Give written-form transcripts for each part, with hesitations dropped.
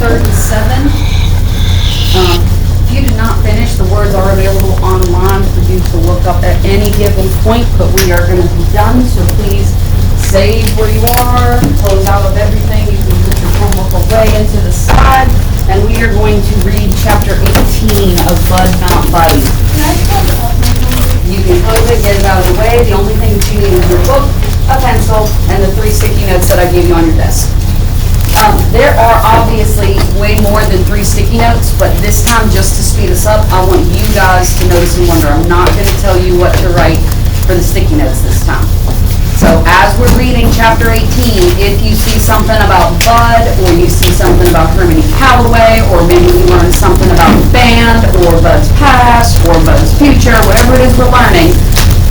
37. If you did not finish, the words are available online for you to look up at any given point, but we are going to be done, so please save where you are, close out of everything. You can put your homework away into the side, and we are going to read chapter 18 of Bud Not Biting. You can close it, get it out of the way. The only thing that you need is your book, a pencil, and the 3 sticky notes that I gave you on your desk. There are obviously way more than 3 sticky notes, but this time, just to speed us up, I want you guys to notice and wonder. I'm not going to tell you what to write for the sticky notes this time. So as we're reading chapter 18, if you see something about Bud, or you see something about Hermione Calloway, or maybe you learn something about the band, or Bud's past, or Bud's future, whatever it is we're learning,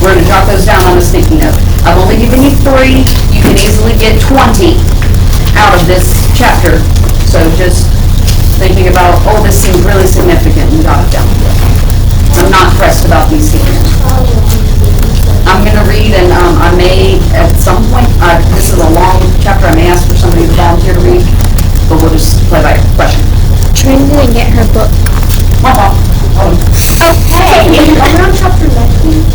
we're going to jot those down on a sticky note. I've only given you 3. You can easily get 20 out of this chapter. So just thinking about, oh, this seems really significant, and jot it down. I'm not pressed about these sticky notes. I'm going to read, and I may, at some point, this is a long chapter, I may ask for somebody to volunteer to read, but we'll just play by question. Trying to get her book. Okay. Around chapter 19.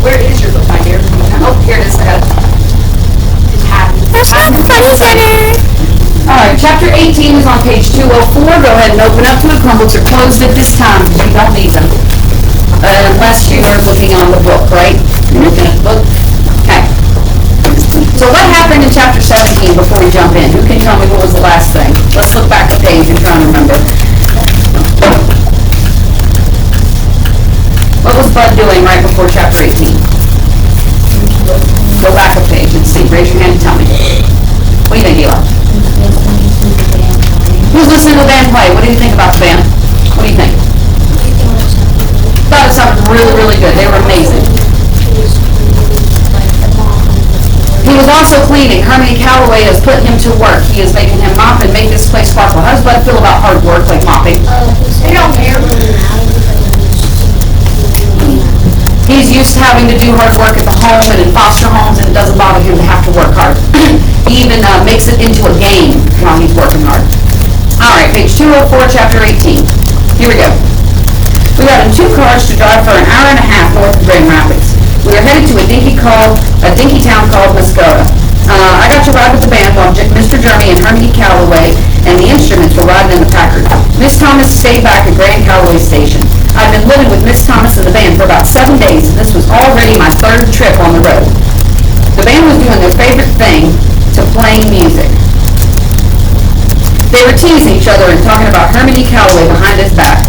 Where is your book, my dear? Oh, here it is. There's no funny center. All right, chapter 18 is on page 204. Go ahead and open up to it. Chromebooks are closed at this time because you don't need them. Unless you are looking on the book, right? You're looking at the book? Okay. So what happened in chapter 17 before we jump in? Who can tell me what was the last thing? Let's look back a page and try and remember. What was Bud doing right before chapter 18? Go back a page and see. Raise your hand and tell me. What do you think, Eli? Who's listening to the band play? What do you think about the band? What do you think? Thought it sounded really, really good. They were amazing. He was also cleaning. Hermione Calloway has put him to work. He is making him mop and make this place sparkle. How does Bud feel about hard work like mopping? They don't care. He's used to having to do hard work at the home and in foster homes, and it doesn't bother him to have to work hard. He even makes it into a game while he's working hard. All right, page 204, chapter 18. Here we go. We got in 2 cars to drive for an hour and a half north of Grand Rapids. We were headed to a dinky town called Muskota. I got to ride with the band while Mr. Jeremy and Hermione Calloway and the instruments were riding in the Packard. Miss Thomas stayed back at Grand Calloway Station. I'd been living with Miss Thomas and the band for about 7 days, and this was already my 3rd trip on the road. The band was doing their favorite thing, to playing music. They were teasing each other and talking about Hermione Calloway behind his back.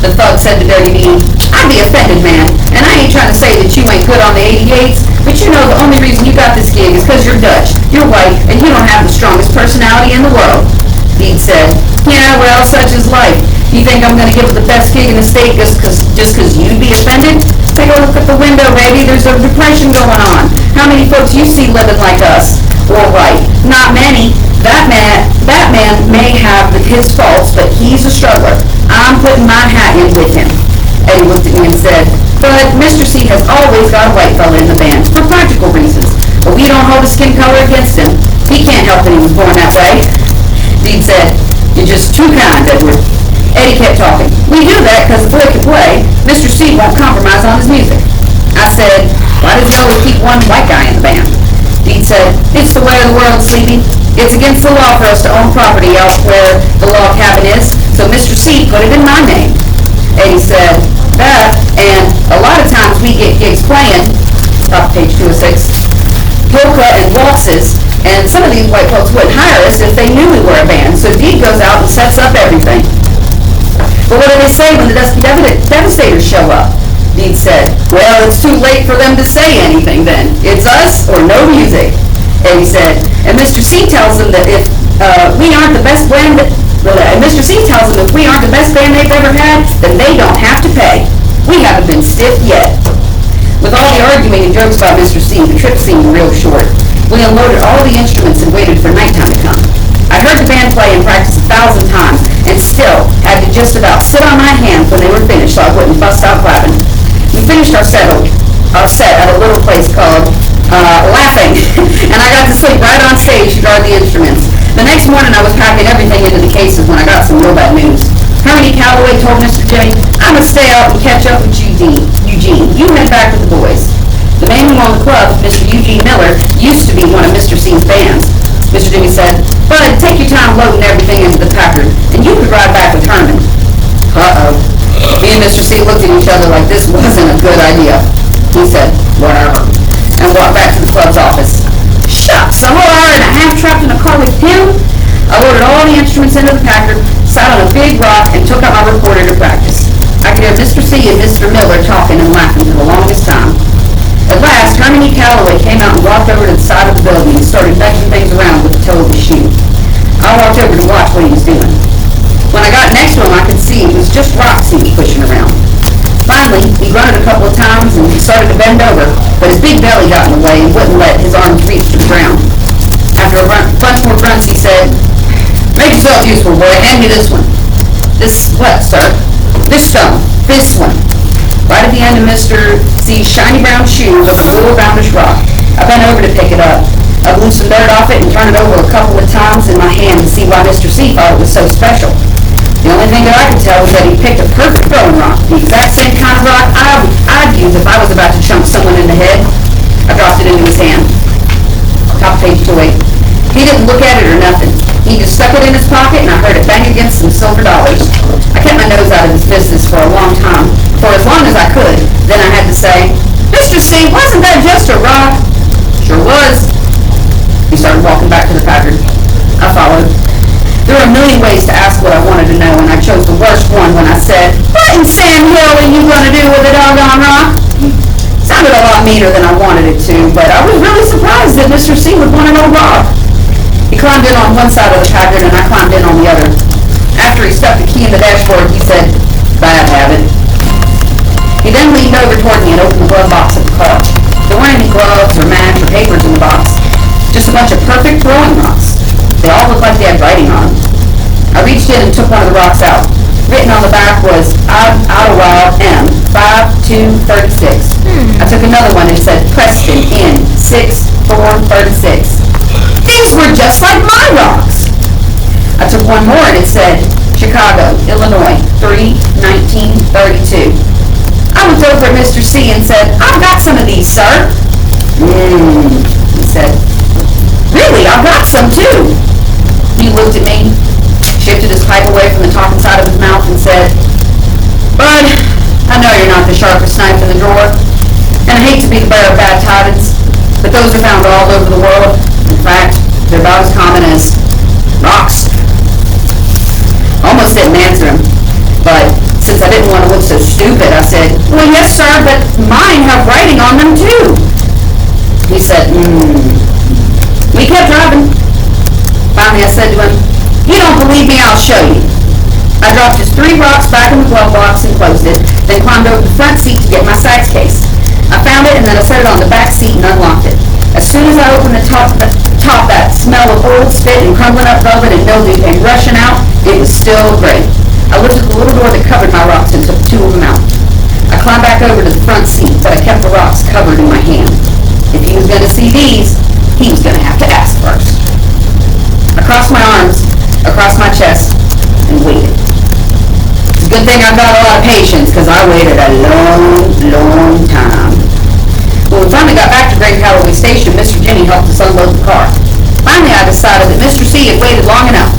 The thug said to Dirty Dean, "I'd be offended, man, and I ain't trying to say that you ain't good on the 88s, but you know the only reason you got this gig is because you're Dutch, you're white, and you don't have the strongest personality in the world." Dean said, "Yeah, well, such is life. You think I'm going to give it the best gig in the state just because you'd be offended? Take a look at the window, baby. There's a depression going on. How many folks you see living like us? Or white? Not many. That man may have his faults, but he's a struggler. I'm putting my hat in with him." Eddie looked at me and said, "But Mr. C has always got a white fella in the band, for practical reasons. But we don't hold a skin color against him. He can't help that he was born that way." Dean said, "You're just too kind, Edward." Eddie kept talking. "We do that because the boy can play. Mr. C won't compromise on his music." I said, "Why does he always keep one white guy in the band?" Dean said, "It's the way of the world, Sleepy. It's against the law for us to own property out where the log cabin is, so Mr. C put it in my name." Eddie said, "That, and a lot of times we get gigs playing," top of page 206, "polka and waltzes, and some of these white folks wouldn't hire us if they knew we were a band, so Dean goes out and sets up everything." "But what do they say when the Dusty Devastators show up?" Dean said, "Well, it's too late for them to say anything then. It's us or no music." Eddie said, "And Mr. C tells them that if we aren't the best band, they've ever had, then they don't have to pay. We haven't been stiffed yet." With all the arguing and jokes about Mr. C, the trip seemed real short. We unloaded all the instruments and waited for nighttime to come. I heard the band play and practice 1,000 times, and still had to just about sit on my hands when they were finished so I wouldn't bust out clapping. We finished our set at a little place called Laughing, and I got to sleep right on stage to guard the instruments. The next morning I was packing everything into the case faces when I got some real bad news. Hermione Calloway told Mr. Jimmy, I must stay out and catch up with Eugene. You head back with the boys. The man who owned the club, Mr. Eugene Miller, used to be one of Mr. C's fans. Mr. Jimmy said, Bud, take your time loading everything into the Packard, and you could ride back with Herman. Uh-oh. Me and Mr. C looked at each other like this wasn't a good idea. He said, whatever, and walked back to the club's office. Shucks, a whole hour and a half trapped in a car with him? I loaded all the instruments into the Packard, sat on a big rock, and took out my recorder to practice. I could hear Mr. C and Mr. Miller talking and laughing for the longest time. At last, Hermione Calloway came out and walked over to the side of the building and started nudging things around with the toe of his shoe. I walked over to watch what he was doing. When I got next to him, I could see it was just rocks he was pushing around. Finally, he grunted a couple of times and he started to bend over, but his big belly got in the way and wouldn't let his arms reach to the ground. After a bunch more grunts, he said, Make yourself useful, boy. Hand me this one. This what, sir? This stone. This one. Right at the end of Mr. C's shiny brown shoe was a little roundish rock. I bent over to pick it up. I blew some dirt off it and turned it over a couple of times in my hand to see why Mr. C thought it was so special. The only thing that I could tell was that he picked a perfect throwing rock, the exact same kind of rock I'd use if I was about to chunk someone in the head. I dropped it into his hand. Top of page 208. He didn't look at it or nothing. He just stuck it in his pocket and I heard it bang against some silver dollars. I kept my nose out of his business for a long time, for as long as I could. Then I had to say, Mr. C, wasn't that just a rock? Sure was. He started walking back to the Packard. I followed. There were a million ways to ask what I wanted to know, and I chose the worst one when I said, What in Sam Hill are you going to do with a doggone rock? Sounded a lot meaner than I wanted it to, but I was really surprised that Mr. C would want to know rock. He climbed in on one side of the Packard, and I climbed in on the other. After he stuck the key in the dashboard, he said, Bad habit. He then leaned over toward me and opened the glove box of the car. There weren't any gloves or match or papers in the box, just a bunch of perfect throwing rocks. They all looked like they had writing on them. I reached in and took one of the rocks out. Written on the back was Idlewild M, 5236. I took another one and said Preston N, 6436. These were just like my rocks. I took one more and it said Chicago, Illinois, 3/1932. I looked over at Mr. C and said, I've got some of these, sir. He said, Really, I've got some too. He looked at me, shifted his pipe away from the top and side of his mouth and said, Bud, I know you're not the sharpest knife in the drawer, and I hate to be the bearer of bad tidings, but those are found all over the world. In fact, they're about as common as rocks. Almost didn't answer him, but since I didn't want to look so stupid, I said, Well, yes, sir, but mine have writing on them too. He said, We kept driving. Finally, I said to him, You don't believe me, I'll show you. I dropped his 3 rocks back in the glove box and closed it, then climbed over the front seat to get my sax case. I found it and then I set it on the back seat and unlocked it. As soon as I opened the top, that smell of old spit and crumbling up velvet and mildew came rushing out. It was still great. I lifted the little door that covered my rocks and took 2 of them out. I climbed back over to the front seat, but I kept the rocks covered in my hand. If he was going to see these, he was going to have to ask first. I crossed my arms across my chest and waited. It's a good thing I've got a lot of patience, because I waited a long, long time. When we finally got back to Great Calloway Station, Mr. Jenny helped us unload the car. Finally, I decided that Mr. C had waited long enough.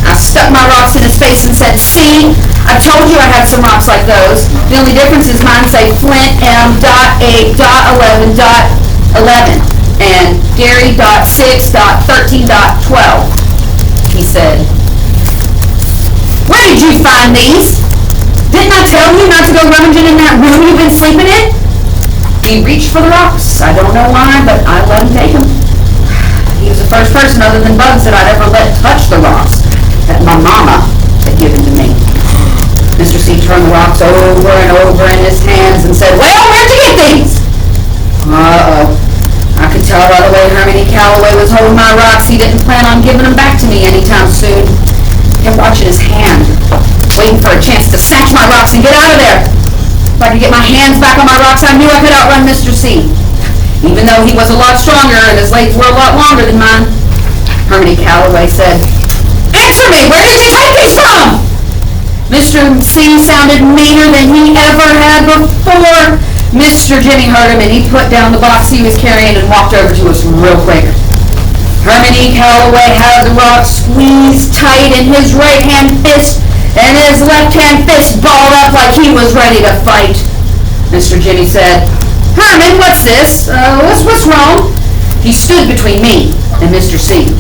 I stuck my rocks in his face and said, See, I told you I had some rocks like those. The only difference is mine say Flint M.8.11.11 and Gary.6.13.12. He said, Where did you find these? Didn't I tell you not to go rummaging in that room you've been sleeping in? He reached for the rocks. I don't know why, but I let him take them. He was the first person other than Bugs that I'd ever let touch the rocks that my mama had given to me. Mr. C turned the rocks over and over in his hands and said, Well, where'd you get these? Uh-oh. I could tell right away Hermione Calloway was holding my rocks. He didn't plan on giving them back to me anytime soon. I kept watching his hand, waiting for a chance to snatch my rocks and get out of there. If I could get my hands back on my rocks, I knew I could outrun Mr. C. Even though he was a lot stronger and his legs were a lot longer than mine. Hermione Calloway said, Answer me, where did you take these from? Mr. C sounded meaner than he ever had before. Mr. Jimmy heard him, and he put down the box he was carrying and walked over to us real quick. Herman E. Calloway had the rock squeezed tight in his right-hand fist, and his left-hand fist balled up like he was ready to fight. Mr. Jimmy said, "Herman, what's this? What's wrong?" He stood between me and Mr. C.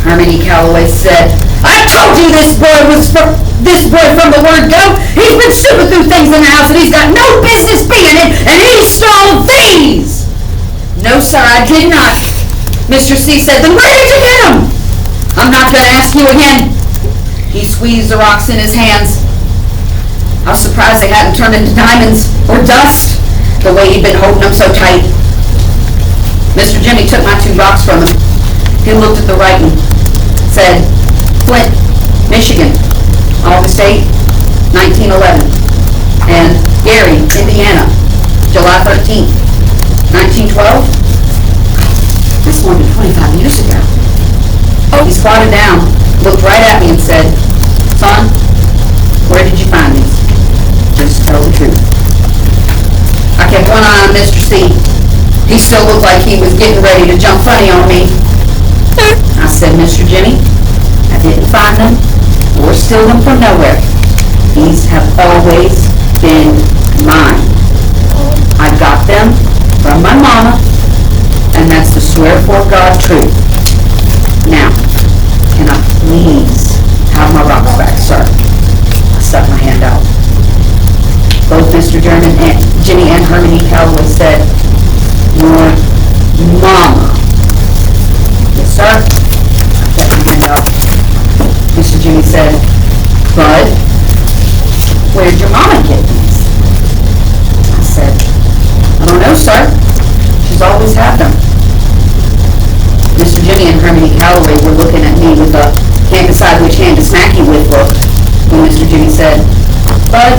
Herman E. Calloway said, "I told you this boy from the word go. He's been snooping through things in the house that he's got no business being in, and he stole these." "No, sir, I did not." Mr. C said, "Then where did you get them?" "I'm not going to ask you again." He squeezed the rocks in his hands. I was surprised they hadn't turned into diamonds or dust, the way he'd been holding them so tight. Mr. Jimmy took my 2 rocks from him. He looked at the writing, said, "Flint, Michigan, August 8, 1911. And Gary, Indiana, July 13, 1912. That's more than 25 years ago. He squatted down, looked right at me and said, "Son, where did you find these? Just tell the truth." I kept one eye on Mr. C. He still looked like he was getting ready to jump funny on me. I said, "Mr. Jimmy, I didn't find them or steal them from nowhere. These have always been mine. I got them from my mama, and that's the swear for God truth. Now, can I please have my rocks back, sir?" I stuck my hand out. Both Mr. Jimmy and Herman E. Calloway said, "Your mama." "Yes, sir." I put my hand out. Mr. Jimmy said, "Bud, where'd your mama get these?" I said, "I don't know, sir. She's always had them." Mr. Jimmy and Herman E. Calloway were looking at me with a can't decide which hand to smack you with look when Mr. Jimmy said, "Bud,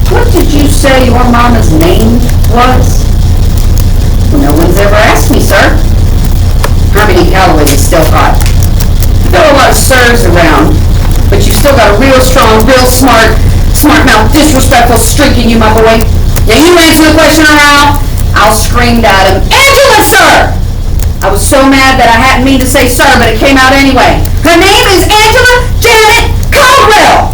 what did you say your mama's name was?" "No one's ever asked me, sir." Herman E. Calloway was still hot. There were a lot of sirs around, but you still got a real strong, real smart mouth, disrespectful streak in you, my boy. Now you answer the question or I'll screamed at him, "Angela, sir!" I was so mad that I hadn't mean to say sir, but it came out anyway. "Her name is Angela Janet Caldwell."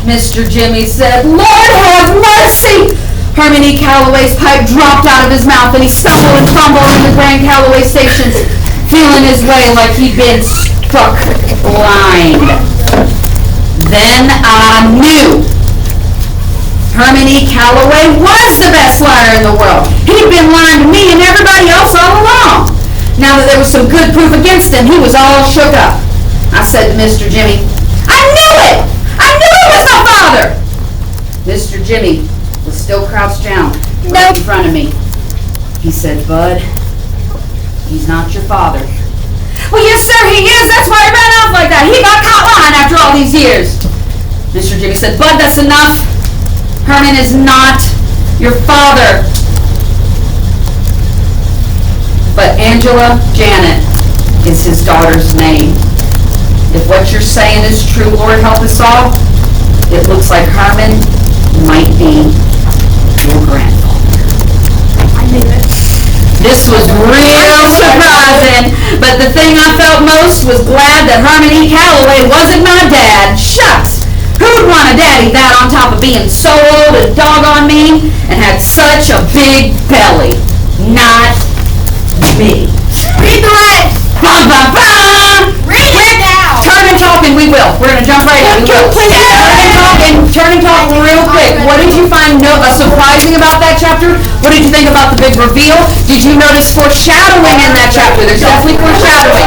Mr. Jimmy said, "Lord have mercy!" Herman E. Calloway's pipe dropped out of his mouth, and he stumbled and fumbled in the Grand Calloway stations, feeling his way like he'd been struck blind. Then I knew. Herman E. Calloway was the best liar in the world. He'd been lying to me and everybody else all along. Now that there was some good proof against him, he was all shook up. I said to Mr. Jimmy, "I knew it! I knew it was my father!" Mr. Jimmy was still crouched down right in front of me. He said, "Bud, he's not your father." "Well, yes, sir, he is. That's why he ran off like that. He got caught lying after all these years." Mr. Jimmy said, "Bud, that's enough. Herman is not your father. But Angela Janet is his daughter's name. If what you're saying is true, Lord help us all, it looks like Herman might be your grandfather." I knew it. This was real surprising, but the thing I felt most was glad that Herman E. Calloway wasn't my dad. Shucks! Who'd want a daddy that on top of being so old and doggone mean and had such a big belly? Not me. Read the rest. Bum, bum, bum. Read it now. Turn and talking, we will. We're going to jump right in. We will. Turn and talk real quick. What did you find surprising about that chapter? What did you think about the big reveal? Did you notice foreshadowing in that chapter? There's definitely foreshadowing.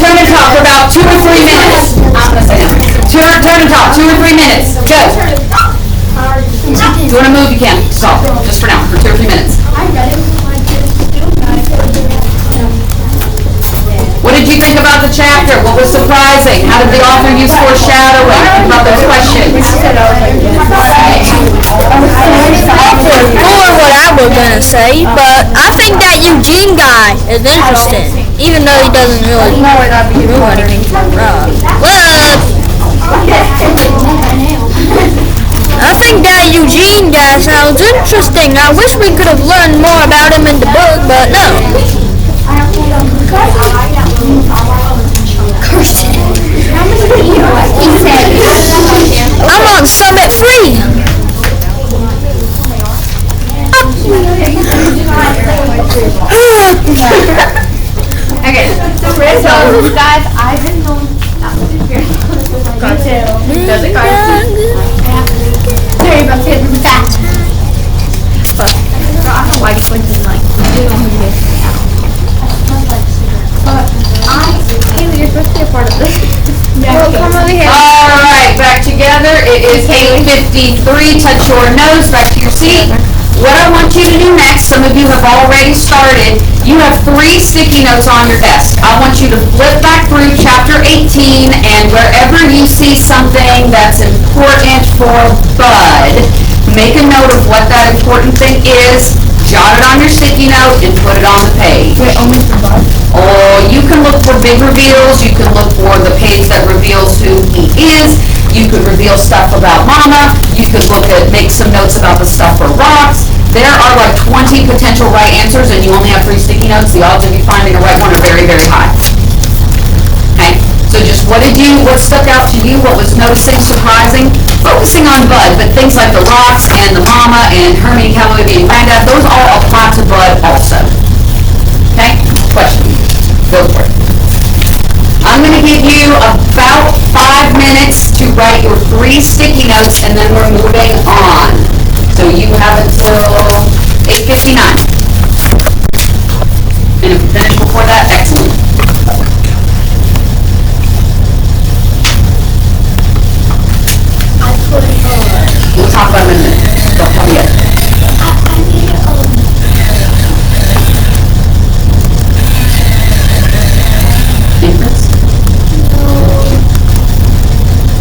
Turn and talk for about 2 or 3 minutes. Turn and talk, 2 or 3 minutes. Go. If you want to move, you can. Stop. Just for now, for 2 or 3 minutes. What did you think about the chapter? What was surprising? How did the author use foreshadowing? Think about those questions. More what I was gonna say, but I think that Eugene guy is interesting, even though he doesn't really do anything for Rob. Well, I think that Eugene guy sounds interesting. I wish we could have learned more about him in the book, but no. I'm on Summit 3. Okay, so guys, I've been known not to do here. Does it, guys? Sorry about getting fast. But I don't like clicking like you don't want to get out. Haley, you're supposed to be a part of this. Well, come over here. All right, back together. It is 8:53. Touch your nose. Back to your seat. What I want you to do next, some of you have already started, you have 3 sticky notes on your desk. I want you to flip back through chapter 18, and wherever you see something that's important for Bud, make a note of what that important thing is, jot it on your sticky note, and put it on the page. Wait, only for Bud? Oh, you can look for big reveals, you can look for the page that reveals who he is, you could reveal stuff about Mama, you could make some notes about the stuff for rocks. There are like 20 potential right answers and you only have 3 sticky notes. The odds of you finding the right one are very, very high. Okay, so just what stuck out to you, what was noticing, surprising, focusing on Bud, but things like the rocks and the Mama and Hermione Calloway being granddad, those all apply to Bud also. Okay, question, go for it. I'm going to give you about 5 minutes to write your 3 sticky notes and then we're moving on. So you have until 8:59. And if you finish before that, excellent. We'll talk about it in a minute. Don't tell me yet.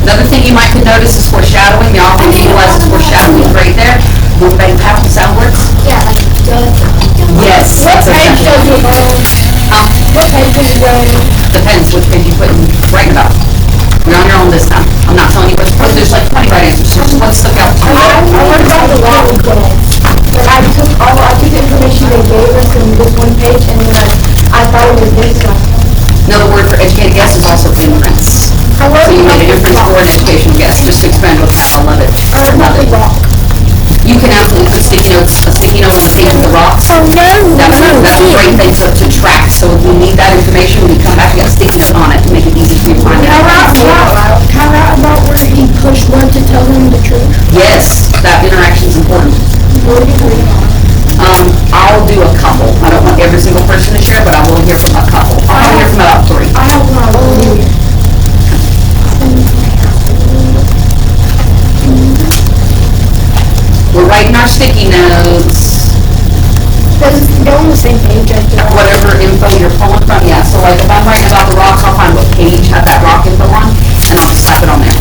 Another thing you might could notice is foreshadowing. The author utilizes foreshadowing right there. Boom, bang, pow, sound words. Yeah, like Yes. What page does it go on? What page does it go on? Depends which page you put in writing about. You're on your own this time. I'm not telling you what to put. There's like 20 right answers. So what stuck out to you? I learned all the rock beds, but I took the information they gave us in this one page, and then I thought it was this one. Another word for educated guess is also inference. So you made an inference for an educational guess. Just to expand with that, I love it. Love it. You can absolutely put sticky notes, a sticky note on the page with the rocks. Oh no, That's a great thing to track. So if we need that information, we come back, we got a sticky note on it to make it easy for you to find Can I out. write about where he pushed one to tell him the truth? Yes, that interaction is important. I'll do a couple. I don't want every single person to share, but I will hear from a couple. I'll hear from about 3. I have one. We're writing our sticky notes. They're on the same page, I think. Whatever info you're pulling from, yeah. So like if I'm writing about the rocks, I'll find what page had that rock info on, and I'll just slap it on there.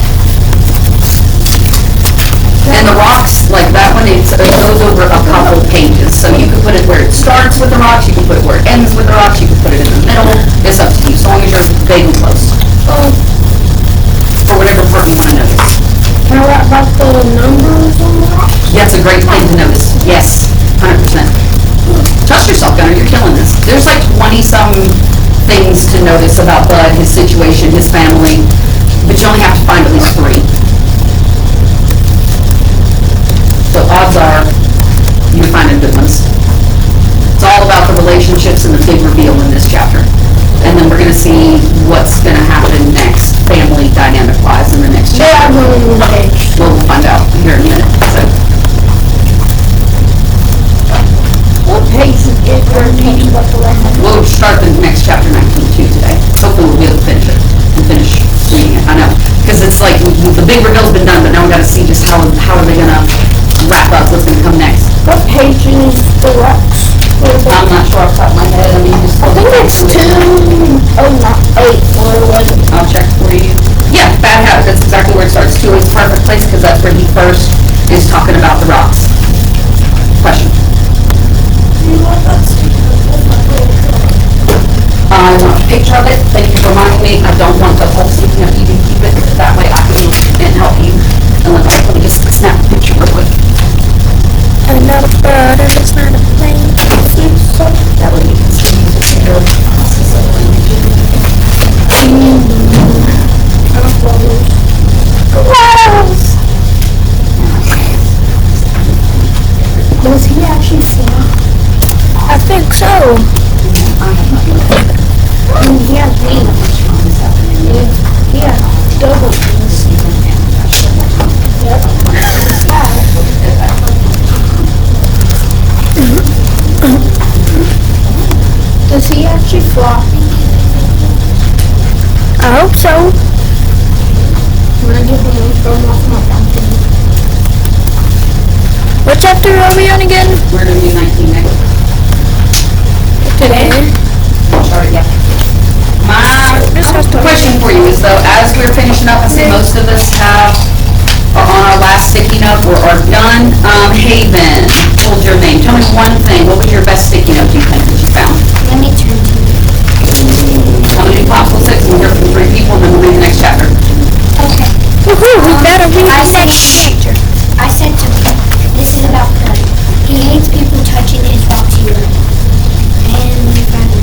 And the rocks, like that one, it goes over a couple pages. So you can put it where it starts with the rocks, you can put it where it ends with the rocks, you can put it in the middle. It's up to you, so long as you're vaguely close. For whatever part you want to notice. Can I write about the numbers on the rock? That's a great thing to notice. Yes, 100%. Trust yourself, Gunnar, you're killing this. There's like 20-some things to notice about Bud, his situation, his family, but you only have to find at least 3. So odds are you're finding good ones. It's all about the relationships and the big reveal in this chapter. And then we're going to see what's going to happen next, family dynamic-wise, in the next chapter. Well, we'll find out here in a minute. So. What page is it for teaching about the lesson? We'll start the next chapter 19 today. Hopefully we'll be able to finish it and finish reading it. I know, because it's like the big reveal's been done, but now we got to see just how are they going to wrap up what's going to come next. What page is the rocks? I'm not sure off the top of my head. I mean, just I think it's 208, or was it? I'll check for you. Yeah, bad habit. That's exactly where it starts. 2 is the perfect place because that's where he first is talking about the rocks. Question. I want a picture of it. Thank you for reminding me. I don't want the whole sticky note. You can keep it that way. I can She floppy. I hope so. What chapter are we on again? We're gonna do 19 next. Today. Sorry, yeah. My question for you is though, as we're finishing up, I see most of us are on our last sticky note or are done. Haven, hold your name. Tell me one thing. What was your best sticky note you think that you found? Let me turn to you. I'm gonna do possible 6 and we'll hear from 3 people and then we'll read the next chapter. Okay. Woohoo, we better read the next chapter. I said to him, this is about Bud. He hates people touching his rocks here. And we found him.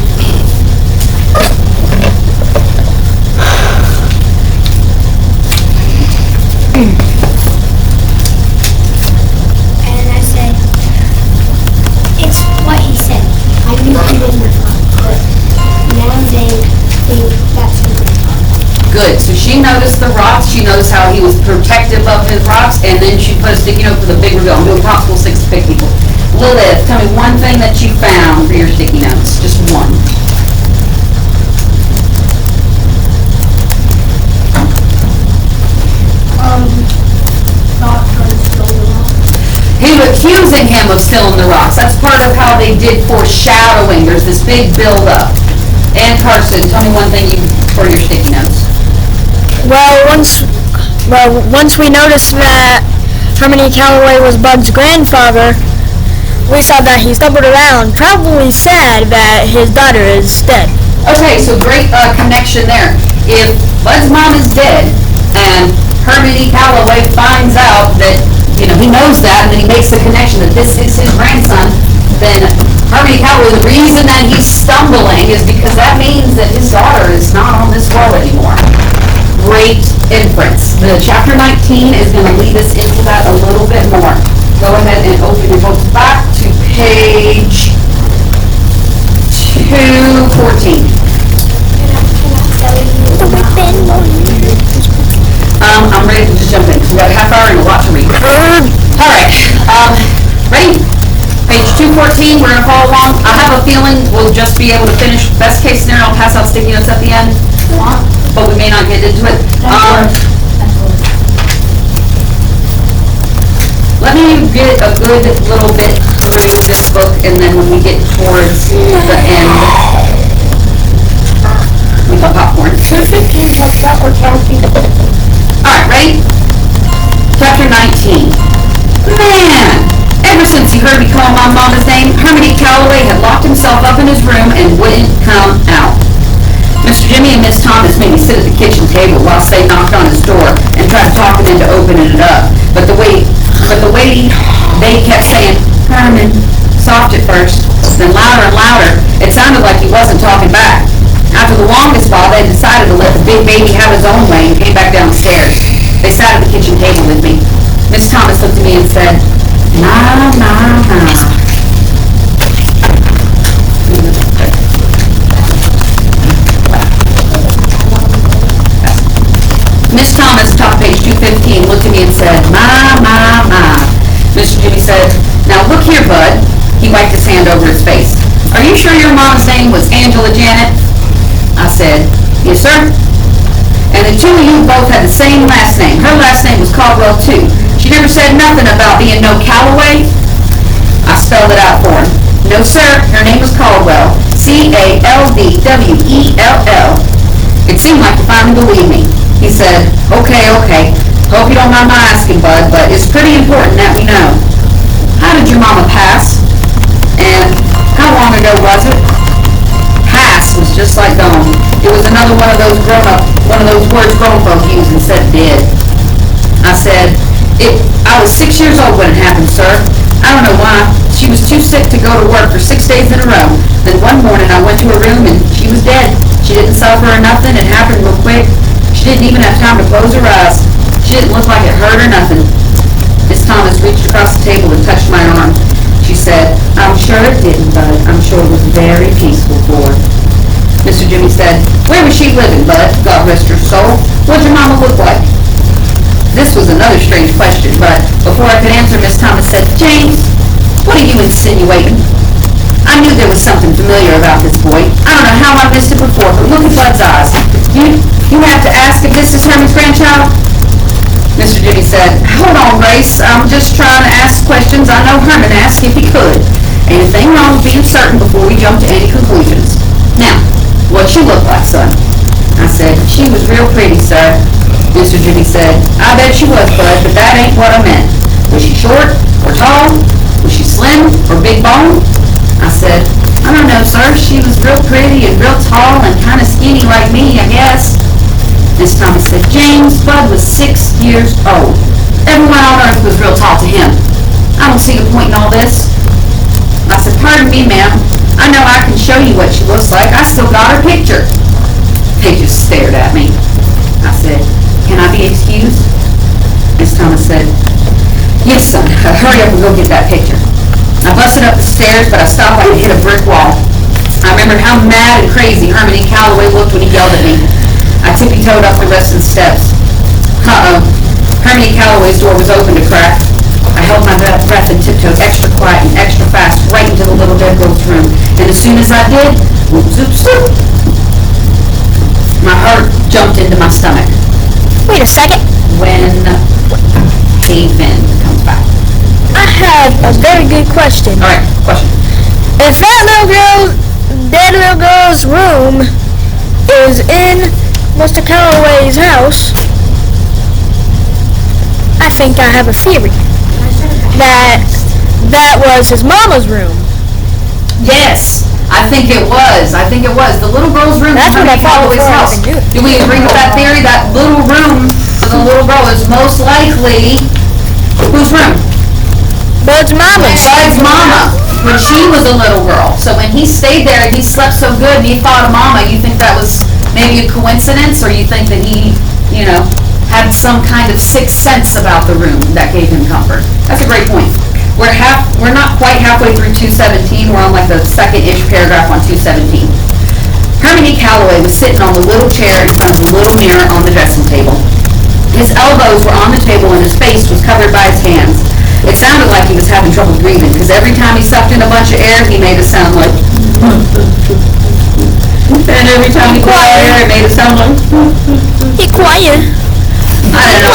And I said, it's what he said. I knew he didn't but now they think that's who they are. Good. So she noticed the rocks. She noticed how he was protective of his rocks, and then she put a sticky note for the big reveal. I'm doing possible 6 to pick people. Lilith, tell me one thing that you found for your sticky notes. Just one. Not trying to steal the rock. He was accusing him of stealing the rocks. That's part of how they did foreshadowing. There's this big buildup. And Carson, tell me one thing for your sticky notes. Once we noticed that Hermione Calloway was Bud's grandfather, we saw that he stumbled around, probably sad that his daughter is dead. Okay, so great connection there. If Bud's mom is dead and Hermione Calloway finds out that, he knows that, and then he makes the connection that this is his grandson, then Hermione Calloway, the reason that he's stumbling is because that means that his daughter is not on this world anymore. Great inference. The chapter 19 is going to lead us into that a little bit more. Go ahead and open your books back to page 214. I'm ready to just jump in. We've got a half hour and a lot to read. All right. Ready? Page 214, we're going to follow along. I have a feeling we'll just be able to finish. Best case scenario, I'll pass out sticky notes at the end. But we may not get into it. Let me get a good little bit through this book, and then when we get towards the end, we can popcorn. Alright, ready? Chapter 19. Man! Ever since he heard me call my mama's name, Hermione Calloway had locked himself up in his room and wouldn't come out. Mr. Jimmy and Miss Thomas made me sit at the kitchen table while Say knocked on his door and tried to talk him into opening it up. But the way they kept saying, Herman, soft at first, then louder and louder, it sounded like he wasn't talking back. After the longest while, they decided to let the big baby have his own way and came back downstairs. They sat at the kitchen table with me. Miss Thomas looked at me and said, nah. Miss Thomas, top page 215, looked at me and said, ma. Mr. Jimmy said, now look here, Bud. He wiped his hand over his face. Are you sure your mom's name was Angela Janet? I said, yes, sir. And the two of you both had the same last name. Her last name was Caldwell, too. She never said nothing about being no Calloway. I spelled it out for him. No, sir. Her name was Caldwell. Caldwell. It seemed like you finally believed me. He said, okay. Hope you don't mind my asking, Bud, but it's pretty important that we know. How did your mama pass? And how long ago was it? Pass was just like gone. It was another one of those words grown folk use instead of dead. I said, I was 6 years old when it happened, sir. I don't know why. She was too sick to go to work for 6 days in a row. Then one morning I went to her room and she was dead. She didn't suffer or nothing. It happened real quick. She didn't even have time to close her eyes. She didn't look like it hurt or nothing. Miss Thomas reached across the table and touched my arm. She said, I'm sure it didn't, Bud. I'm sure it was very peaceful for her. Mr. Jimmy said, where was she living, Bud? God rest her soul. What'd your mama look like? This was another strange question, but before I could answer, Miss Thomas said, James, what are you insinuating? I knew there was something familiar about this boy. I don't know how I missed it before, but look at Bud's eyes. You have to ask if this is Herman's grandchild? Mr. Jimmy said, hold on, Grace. I'm just trying to ask questions I know Herman asked if he could. Anything wrong with being certain before we jump to any conclusions. Now, what'd she look like, son? I said, she was real pretty, sir. Mr. Jimmy said, I bet she was, Bud, but that ain't what I meant. Was she short or tall? Was she slim or big boned? I said, I don't know, sir. She was real pretty and real tall and kind of skinny like me, I guess. Miss Thomas said, James, Bud was 6 years old. Everyone on earth was real tall to him. I don't see the point in all this. I said, pardon me, ma'am. I know I can show you what she looks like. I still got her picture. They just stared at me. I said, can I be excused? Miss Thomas said, yes, son. Hurry up and go get that picture. I busted up the stairs, but I stopped like I hit a brick wall. I remembered how mad and crazy Herman E. Calloway looked when he yelled at me. I tippy-toed up the rest of the steps. Uh-oh. Herman E. Calloway's door was open a crack. I held my breath and tiptoed extra quiet and extra fast right into the little dead girl's room. And as soon as I did, whoop, zoop, zoop, my heart jumped into my stomach. Wait a second. When Finn comes back. I have a very good question. All right, question. If that dead little girl's room is in Mr. Calloway's house, I think I have a theory that was his mama's room. Yes, I think it was. The little girl's room. That's what I thought Calloway's before I house. even knew it. Do we agree with that theory? That little room for the little girl is most likely whose room? Bud's mama's. Bud's mama, when she was a little girl. So when he stayed there and he slept so good and he thought of mama, you think that was maybe a coincidence, or you think that he, had some kind of sixth sense about the room that gave him comfort? That's a great point. We're not quite halfway through 217. We're on like the second-ish paragraph on 217. Herman E. Calloway was sitting on the little chair in front of the little mirror on the dressing table. His elbows were on the table and his face was covered by his hands. It sounded like he was having trouble breathing, because every time he sucked in a bunch of air, he made a sound like... and every time he blew out air, it made a sound like... Be quiet. I don't know.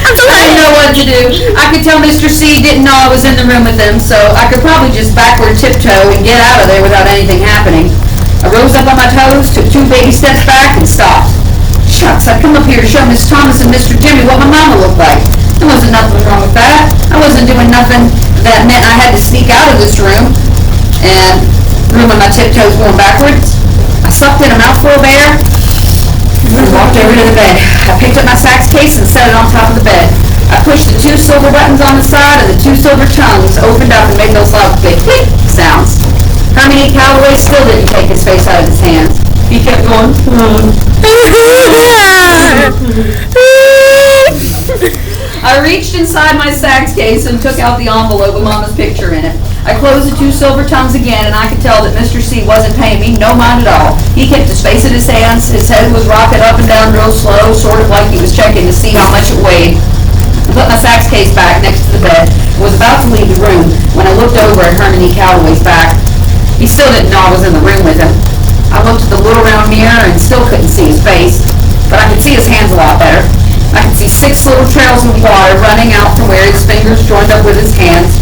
I didn't know what to do. I could tell Mr. C didn't know I was in the room with him, so I could probably just backward tiptoe and get out of there without anything happening. I rose up on my toes, took 2 baby steps back, and stopped. Shucks, I'd come up here to show Miss Thomas and Mr. Jimmy what my mama looked like. There wasn't nothing wrong with that. I wasn't doing nothing that meant I had to sneak out of this room and ruin my tiptoes going backwards. I sucked in a mouthful of air and walked over to the bed. I picked up my sax case and set it on top of the bed. I pushed the 2 silver buttons on the side, and the 2 silver tongues opened up and made those loud click sounds. Herman E. Calloway still didn't take his face out of his hands. He kept going, I reached inside my sax case and took out the envelope with Mama's picture in it. I closed the 2 silver tongues again, and I could tell that Mr. C wasn't paying me no mind at all. He kept his face in his hands, his head was rocking up and down real slow, sort of like he was checking to see how much it weighed. I put my sax case back next to the bed and was about to leave the room when I looked over at Herman E. Calloway's back. He still didn't know I was in the room with him. I looked at the little round mirror and still couldn't see his face, but I could see his hands a lot better. I could see 6 little trails of water running out from where his fingers joined up with his hands.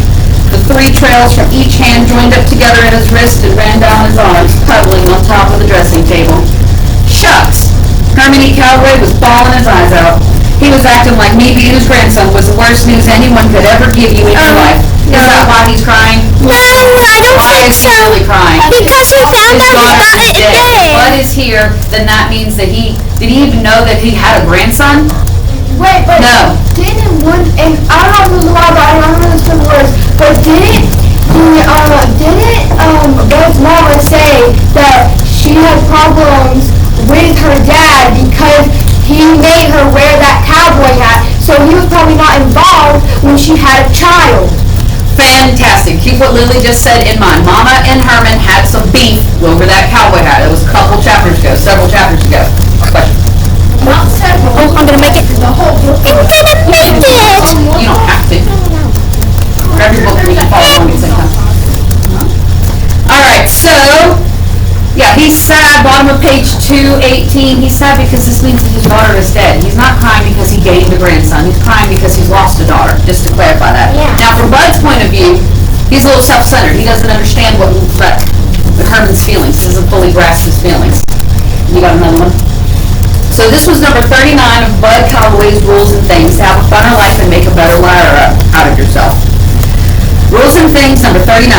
The 3 trails from each hand joined up together in his wrist and ran down his arms, puddling on top of the dressing table. Shucks! Herman E. Calloway was bawling his eyes out. He was acting like me being his grandson was the worst news anyone could ever give you in your life. Is that why he's crying? No, I don't Why think is he so. really crying? Because he found His out daughter about is it dead. today. Bud is here, then that means that did he even know that he had a grandson? Wait, but No. didn't one, and I don't know if it was a lie, but I don't know if it was, but didn't Bud's mama say that she had problems with her dad because he made her wear that cowboy hat, so he was probably not involved when she had a child. Fantastic. Keep what Lily just said in mind. Mama and Herman had some beef over that cowboy hat. It was several chapters ago. Question. Not several. Oh, I'm gonna make it. The whole book. I'm gonna make it. You don't have to. every book when you follow along at the same time. All right, so, yeah, he's sad, bottom of page 218. He's sad because this means that his daughter is dead. He's not crying because he gained a grandson. He's crying because he's lost a daughter, just to clarify that. Yeah. Now, from Bud's point of view, he's a little self-centered. He doesn't understand what Herman's feelings. He doesn't fully grasp his feelings. You got another one? So this was number 39 of Bud Calloway's Rules and Things to have a funner life and make a better liar out of yourself. Rules and Things, number 39.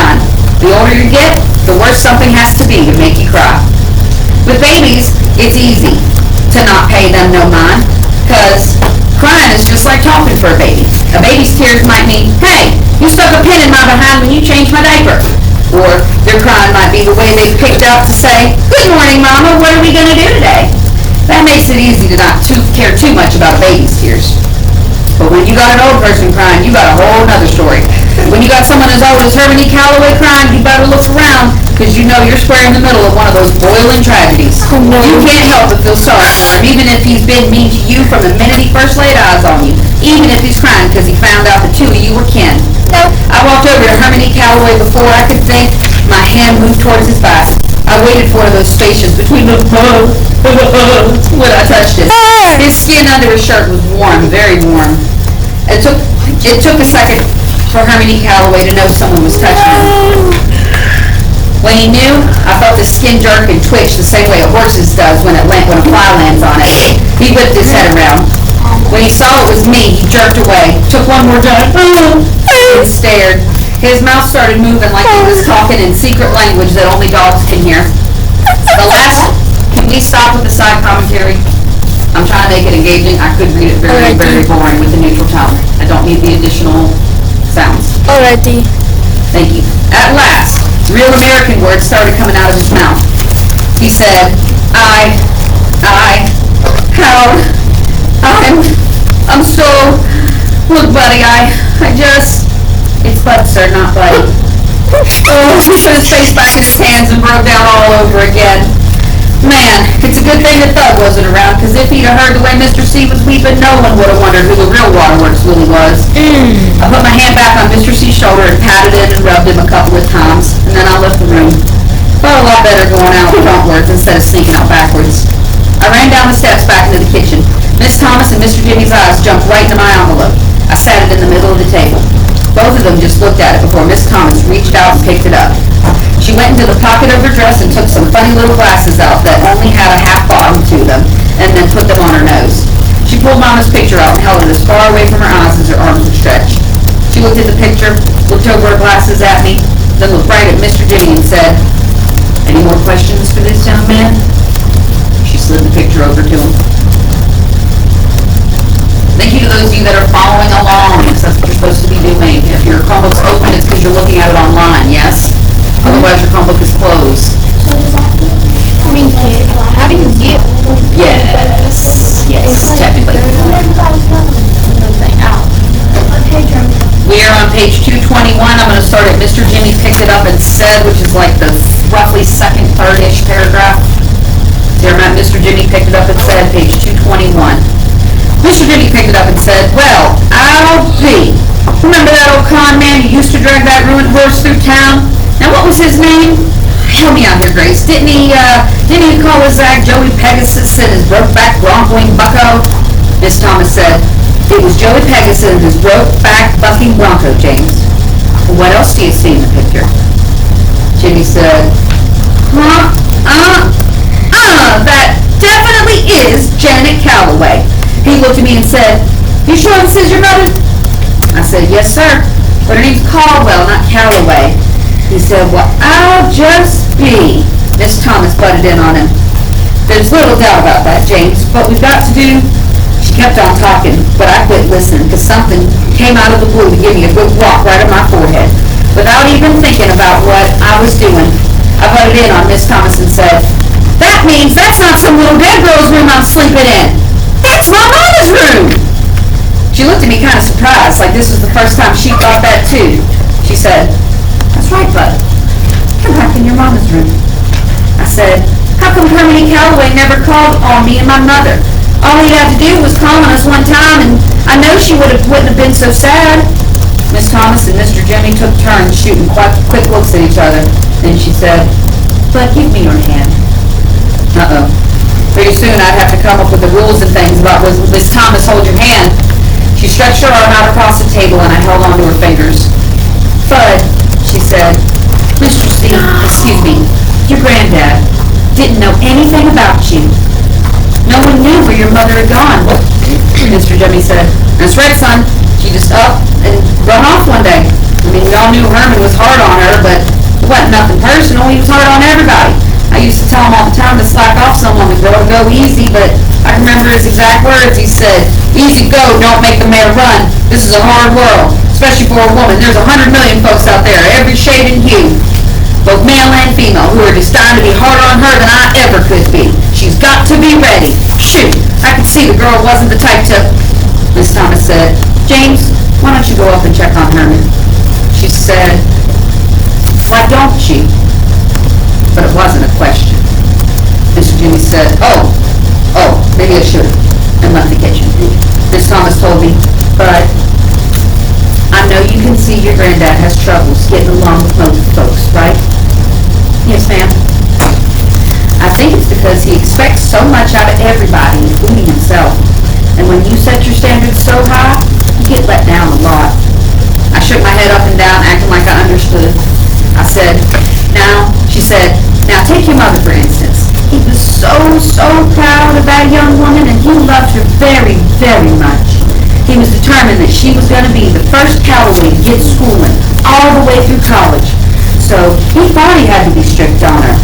The older you get, the worse something has to be to make you cry. With babies, it's easy to not pay them no mind, because crying is just like talking for a baby. A baby's tears might mean, hey, you stuck a pin in my behind when you changed my diaper. Or their crying might be the way they've picked up to say, good morning, Mama, what are we going to do today? That makes it easy to not care too much about a baby's tears. But when you got an old person crying, you got a whole nother story. When you got someone as old as Herman E. Calloway crying, you better look around, because you know you're square in the middle of one of those boiling tragedies. Oh, no. You can't help but feel sorry for him, even if he's been mean to you from the minute he first laid eyes on you. Even if he's crying because he found out the two of you were kin. Nope. I walked over to Herman E. Calloway before I could think. My hand moved towards his back. I waited for one of those spaces between the when I touched him. His skin under his shirt was warm, very warm. It took a second for Herman E. Calloway to know someone was touching him. When he knew, I felt his skin jerk and twitch the same way a horse's does when a fly lands on it. He whipped his head around. When he saw it was me, he jerked away, took one more dive, and stared. His mouth started moving like he was talking in secret language that only dogs can hear. Can we stop with the side commentary? I'm trying to make it engaging. I could read it very, very boring with the neutral tone. I don't need the additional sounds. Alrighty. Thank you. At last, real American words started coming out of his mouth. He said, I'm so, look, buddy, it's Bud, sir, not Buddy. Oh, he put his face back in his hands and broke down all over again. Man, it's a good thing that Thug wasn't around, because if he'd have heard the way Mr. C was weeping, no one would have wondered who the real Waterworks Willie was. I put my hand back on Mr. C's shoulder and patted it and rubbed him a couple of times, and then I left the room. Felt a lot better going out frontwards instead of sneaking out backwards. I ran down the steps back into the kitchen. Miss Thomas and Mr. Jimmy's eyes jumped right into my envelope. I sat it in the middle of the table. Both of them just looked at it before Miss Thomas reached out and picked it up. She went into the pocket of her dress and took some funny little glasses out that only had a half bottom to them, and then put them on her nose. She pulled Mama's picture out and held it as far away from her eyes as her arms would stretch. She looked at the picture, looked over her glasses at me, then looked right at Mr. Jimmy and said, any more questions for this young man? She slid the picture over to him. Thank you to those of you that are following along, because that's what you're supposed to be doing. If your Chromebook's open, it's because you're looking at it online, yes? Otherwise, your Chromebook is closed. Gimkit. How do you get? Yes, technically. We are on page 221. I'm going to start at Mr. Jimmy picked it up and said, which is like the roughly second, third-ish paragraph. There, Mr. Jimmy picked it up and said, page 221. Mr. Jimmy picked it up and said, well, I'll be. Remember that old con man who used to drag that ruined horse through town? Now, what was his name? Help me out here, Grace. Didn't he call his Zag Joey Pegasus and his broke-back bronc-wing bucko? Miss Thomas said, it was Joey Pegasus and his broke-back bucking bronco, James. What else do you see in the picture? Jimmy said, that definitely is Janet Calloway. He looked at me and said, you sure this is your mother? I said, yes, sir. But her name's Caldwell, not Calloway. He said, well, I'll just be. Miss Thomas butted in on him. There's little doubt about that, James. What we've got to do... She kept on talking, but I quit listening because something came out of the blue to give me a good whack right on my forehead. Without even thinking about what I was doing, I butted in on Miss Thomas and said, that means that's not some little dead girl's room I'm sleeping in. That's my mama's room. She looked at me kind of surprised, like this was the first time she thought that too. She said, that's right, Bud. Come back in your mama's room. I said, how come Herman E. Calloway never called on me and my mother? All he had to do was call on us one time, and I know she wouldn't have been so sad. Miss Thomas and Mr. Jimmy took turns shooting quick looks at each other. Then she said, "Bud, give me your hand." Uh-oh. Pretty soon I'd have to come up with the rules and things about when Miss Thomas hold your hand. She stretched her arm out across the table and I held onto her fingers. "Bud," she said, "Mr. Steve, excuse me, your granddad didn't know anything about you. No one knew where your mother had gone." Mr. Jimmy said, "That's right, son. She just up and run off one day. I mean, we all knew Herman was hard on her, but it wasn't nothing personal. He was hard on everybody. I used to tell him all the time to slack off someone to go easy, but I remember his exact words. He said, 'Easy go, don't make the mare run. This is a hard world, especially for a woman. There's 100 million folks out there, every shade and hue, both male and female, who are destined to be harder on her than I ever could be. She's got to be ready.' Shoot, I could see the girl wasn't the type to..." Miss Thomas said, "James, why don't you go up and check on Herman?" She said, "Why don't you?" But it wasn't a question. Mr. Jimmy said, oh, maybe I should have," and left the kitchen. Miss Thomas told me, "Bud, I know you can see your granddad has troubles getting along with most folks, right?" "Yes, ma'am." "I think it's because he expects so much out of everybody, including himself. And when you set your standards so high, you get let down a lot." I shook my head up and down, acting like I understood. I said, she said, "Now take your mother, for instance. He was so proud of that young woman, and he loved her very, very much. He was determined that she was going to be the first Calloway to get schooling all the way through college. So he thought he had to be strict on her.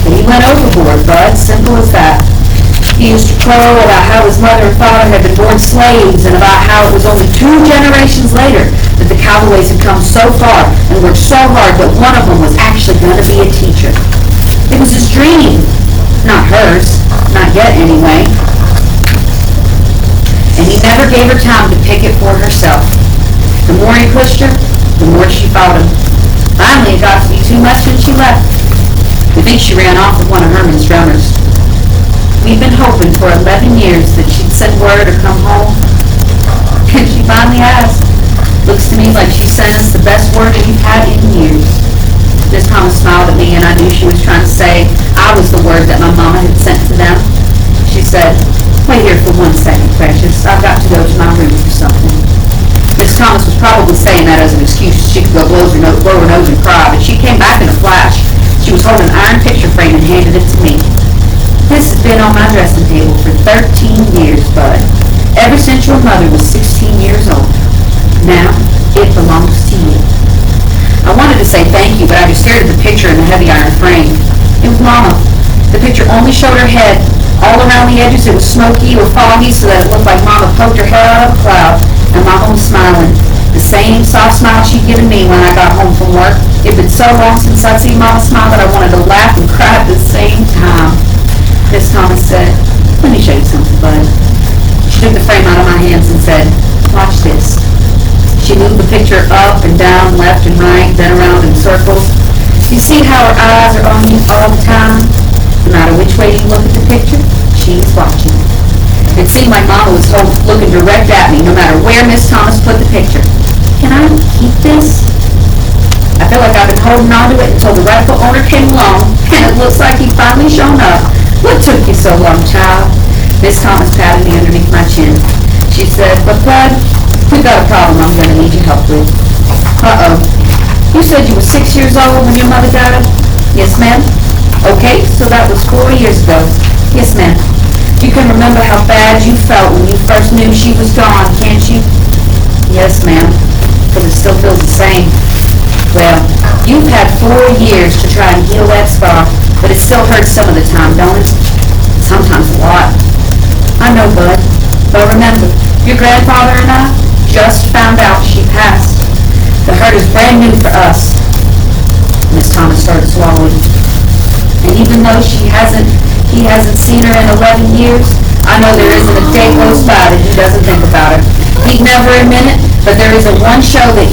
But he went overboard, Bud, simple as that. He used to crow about how his mother and father had been born slaves and about how it was only 2 generations later that the Calloways had come so far and worked so hard that one of them was actually going to be a teacher. It was his dream, not hers, not yet anyway. And he never gave her time to pick it for herself. The more he pushed her, the more she fought him. Finally, it got to be too much and she left. We think she ran off with one of Herman's drummers. We've been hoping for 11 years that she'd send word or come home. And she finally has. Looks to me like she sent us the best word that we've had in years." Miss Thomas smiled at me, and I knew she was trying to say I was the word that my mama had sent to them. She said, "Wait here for 1 second, precious. I've got to go to my room for something." Miss Thomas was probably saying that as an excuse so she could go blow her nose and cry, but she came back in a flash. She was holding an iron picture frame and handed it to me. "This has been on my dressing table for 13 years, Bud. Ever since your mother was 16 years old. Now, it belongs to you." I wanted to say thank you, but I just stared at the picture in the heavy iron frame. It was Mama. The picture only showed her head. All around the edges it was smoky or foggy so that it looked like Mama poked her head out of a cloud, and Mama was smiling. The same soft smile she'd given me when I got home from work. It had been so long since I'd seen Mama smile that I wanted to laugh and cry at the same time. Miss Thomas said, "Let me show you something, Bud." She took the frame out of my hands and said, "Watch this." She moved the picture up and down, left and right, then around in circles. "You see how her eyes are on you all the time? No matter which way you look at the picture, she's watching." It seemed like Mama was looking direct at me, no matter where Miss Thomas put the picture. "Can I keep this?" I feel like I've been holding on to it until the rightful owner came along, and it looks like he finally shown up. "What took you so long, child?" Miss Thomas patted me underneath my chin. She said, "But Bud, we've got a problem I'm going to need your help with." "Uh-oh. You said you were 6 years old when your mother died?" "Yes, ma'am." "Okay, so that was 4 years ago." "Yes, ma'am." "You can remember how bad you felt when you first knew she was gone, can't you?" "Yes, ma'am, but it still feels the same." "Well, you've had 4 years to try and heal that scar, but it still hurts some of the time, don't it?" "Sometimes a lot." "I know, Bud, but remember, your grandfather and I just found out she passed. The hurt is brand new for us." Miss Thomas started swallowing. "And even though he hasn't seen her in 11 years, I know there isn't a day goes by that he doesn't think about her. He'd never admit it, but there isn't one show that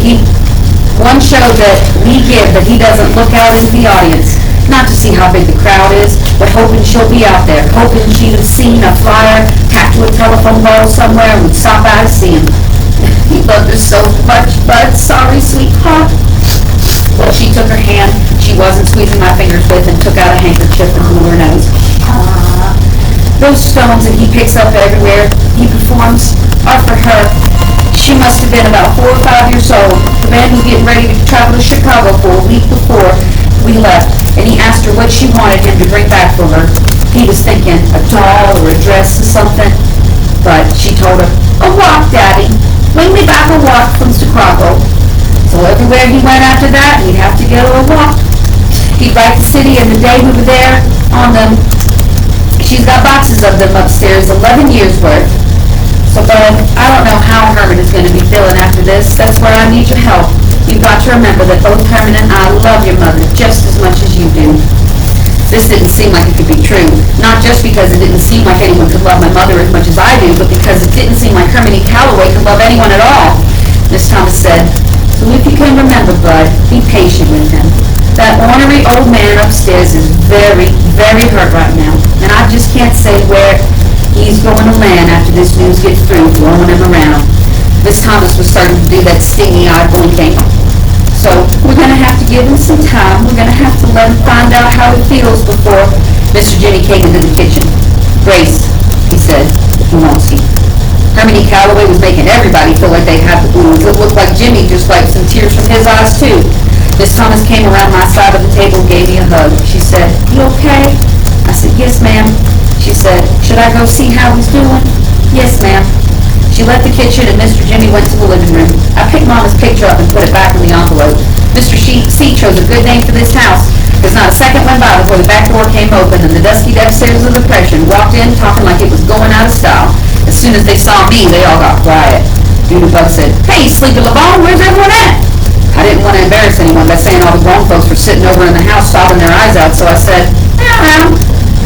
we give that he doesn't look out into the audience. Not to see how big the crowd is, but hoping she'll be out there, hoping she'd have seen a flyer tacked to a telephone pole somewhere and would stop by to see him." He loved her so much, Bud. Sorry, sweetheart. Well, she took her hand she wasn't squeezing my fingers with and took out a handkerchief and blew her nose. Those stones that he picks up everywhere he performs are for her. She must have been about 4 or 5 years old. The band was getting ready to travel to Chicago for a week before we left, and he asked her what she wanted him to bring back for her. He was thinking a doll or a dress or something, but she told him, "A walk, Daddy. Bring me back a walk from Chicago." So everywhere he went after that, he'd have to get her a walk. He'd write the city, and the day we were there on them, she's got boxes of them upstairs, 11 years worth. So, Bud, I don't know how Herman is going to be feeling after this. That's where I need your help. You've got to remember that both Herman and I love your mother just as much as you do. This didn't seem like it could be true. Not just because it didn't seem like anyone could love my mother as much as I do, but because it didn't seem like Herman E. Calloway could love anyone at all. Miss Thomas said, "So if you can remember, Bud, be patient with him. That ornery old man upstairs is very, very hurt right now, and I just can't say where he's going to land after this news gets through throwing him around." Miss Thomas was starting to do that stingy eye blinking. "So we're going to have to give him some time. We're going to have to let him find out how he feels before..." Mr. Jimmy came into the kitchen. "Grace," he said, "he wants you." Herman E. Calloway was making everybody feel like they'd have the blues. It looked like Jimmy just wiped some tears from his eyes, too. Miss Thomas came around my side of the table and gave me a hug. She said, "You okay?" I said, "Yes, ma'am." She said, "Should I go see how he's doing?" "Yes, ma'am." She left the kitchen and Mr. Jimmy went to the living room. I picked Mama's picture up and put it back in the envelope. Mr. C chose a good name for this house, because not a second went by before the back door came open and the dusty upstairs of the Depression walked in talking like it was going out of style. As soon as they saw me, they all got quiet. Doodlebug said, "Hey, Sleepy LeBon, where's everyone at?" I didn't want to embarrass anyone by saying all the grown folks were sitting over in the house sobbing their eyes out, so I said, "Around."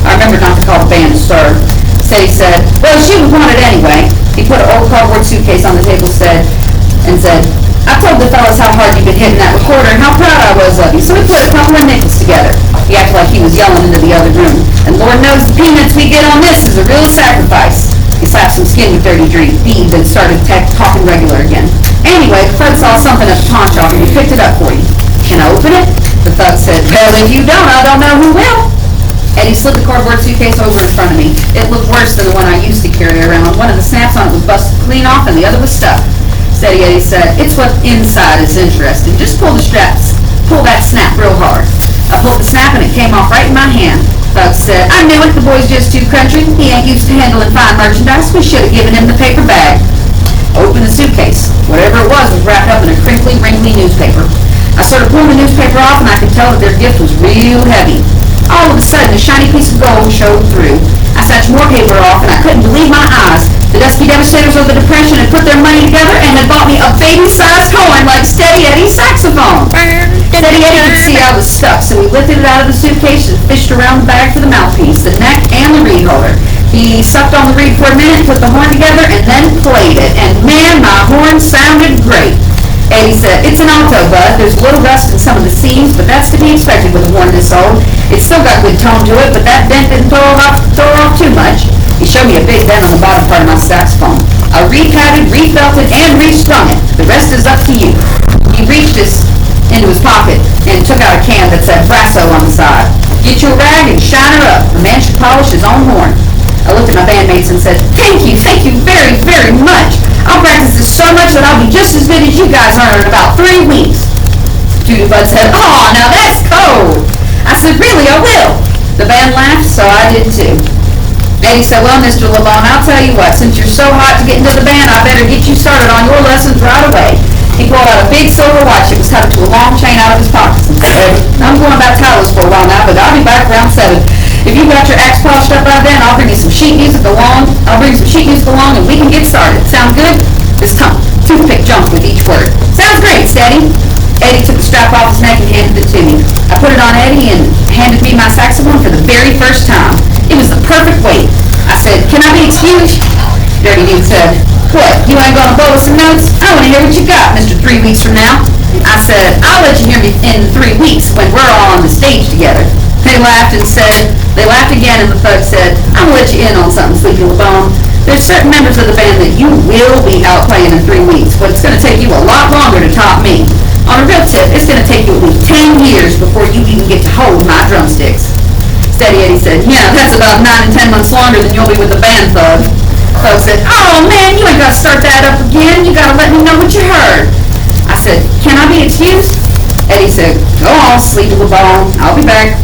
I remembered not to call the band to start. Steady said, "Well, she was wanted anyway." He put an old cardboard suitcase on the table and said, "I told the fellas how hard you've been hitting that recorder and how proud I was of you, so we put a couple of nickels together." He acted like he was yelling into the other room. "And Lord knows the peanuts we get on this is a real sacrifice." He slapped some skin with dirty beads and started talking regular again. "Anyway, Fred saw something at the pawn shop and he picked it up for you. Can I open it?" The thug said, "Well, if you don't, I don't know who will." Eddie slid the cardboard suitcase over in front of me. It looked worse than the one I used to carry around. One of the snaps on it was busted clean off and the other was stuck. Steady Eddie said, "It's what's inside is interesting. Just pull the straps. Pull that snap real hard." I pulled the snap and it came off right in my hand. Thug said, "I knew it. The boy's just too country. He ain't used to handling fine merchandise. We should have given him the paper bag." I opened the suitcase. Whatever it was wrapped up in a crinkly, wrinkly newspaper. I started pulling the newspaper off and I could tell that their gift was real heavy. All of a sudden, a shiny piece of gold showed through. I snatched more paper off, and I couldn't believe my eyes. The dusky devastators of the Depression had put their money together and had bought me a baby-sized coin like Steady Eddie's saxophone. Steady Eddie could see I was stuck, so he lifted it out of the suitcase and fished around the bag for the mouthpiece, the neck, and the reed holder. He sucked on the reed for a minute, put the horn together, and then played it. And man, my horn sounded great. Eddie said, "It's an alto, Bud. There's a little rust in some of the seams, but that's to be expected with a horn this old. It's still got good tone to it, but that dent didn't throw off too much." He showed me a big dent on the bottom part of my saxophone. I re-patted, re-felted, and re-strung it. The rest is up to you. He reached into his pocket and took out a can that said Brasso on the side. "Get you a rag and shine her up. A man should polish his own horn." I looked at my bandmates and said, thank you very, very much. I'll practice this so much that I'll be just as good as you guys are in about 3 weeks. Doodlebug said, "Aw, now that's cold." I said, "Really, I will." The band laughed, so I did too. Eddie said, "Well, Mr. LeBon, I'll tell you what, since you're so hot to get into the band, I better get you started on your lessons right away." He pulled out a big silver watch that was tied to a long chain out of his pockets and said, "I'm going about Talos for a while now, but I'll be back around 7. If you've got your axe polished up by then, I'll bring you some sheet music along, and we can get started. Sound good?" This toothpick jumped with each word. "Sounds great, Steady." Eddie took the strap off his neck and handed it to me. I put it on Eddie and handed me my saxophone for the very first time. It was the perfect weight. I said, "Can I be excused?" Dirty Dude said, "What, you ain't gonna blow us some notes? I wanna hear what you got, Mr. 3 weeks from now." I said, "I'll let you hear me in 3 weeks when we're all on the stage together." They laughed again, and the thug said, "I'm gonna let you in on something, Sleepy LeBon. There's certain members of the band that you will be out playing in 3 weeks, but it's going to take you a lot longer to top me. On a real tip, it's going to take you at least 10 years before you even get to hold my drumsticks. Steady Eddie said, yeah, that's about 9 and 10 months longer than you'll be with the band, Thug. Thug said, oh man, you ain't got to start that up again. You got to let me know what you heard. I said, can I be excused? Eddie said, go on, sleep with the bone. I'll be back.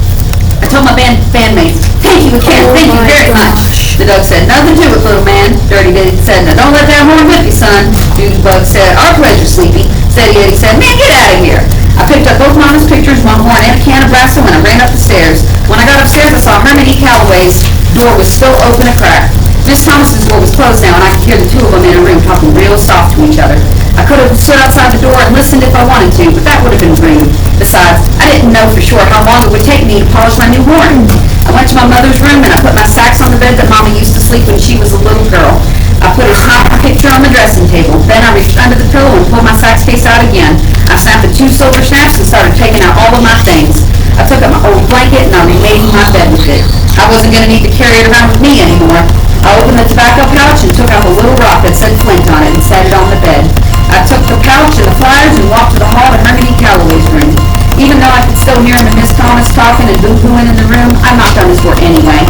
I told my bandmates, thank you again, thank you very much. The dog said, nothing to it, little man. Dirty Eddie said, now don't let that horn whip you, son. Bug said, our pleasure, Sleepy. Steady Eddie said, man, get out of here. I picked up both Mama's pictures, one horn and a can of Brasso, and I ran up the stairs. When I got upstairs, I saw Herman E. Calloway's door was still open a crack. Miss Thomas's door was closed now, and I could hear the two of them in a room talking real soft to each other. I could have stood outside the door and listened if I wanted to, but that would have been rude. Besides, I didn't know for sure how long it would take me to polish my new horn. I went to my mother's room and I put my sax on the bed that Mama used to sleep when she was a little girl. I put her top picture on the dressing table. Then I reached under the pillow and pulled my sax case out again. I snapped the 2 silver snaps and started taking out all of my things. I took up my old blanket and I remade my bed with it. I wasn't going to need to carry it around with me anymore. I opened the tobacco pouch and took out a little rock that said Flint on it and set it on the bed. I took the pouch and the flyers and walked to the hall to Herman E. Calloway's room. Even though I could still hear him and Miss Thomas talking and boo-hooing in the room, I knocked on his door anyway.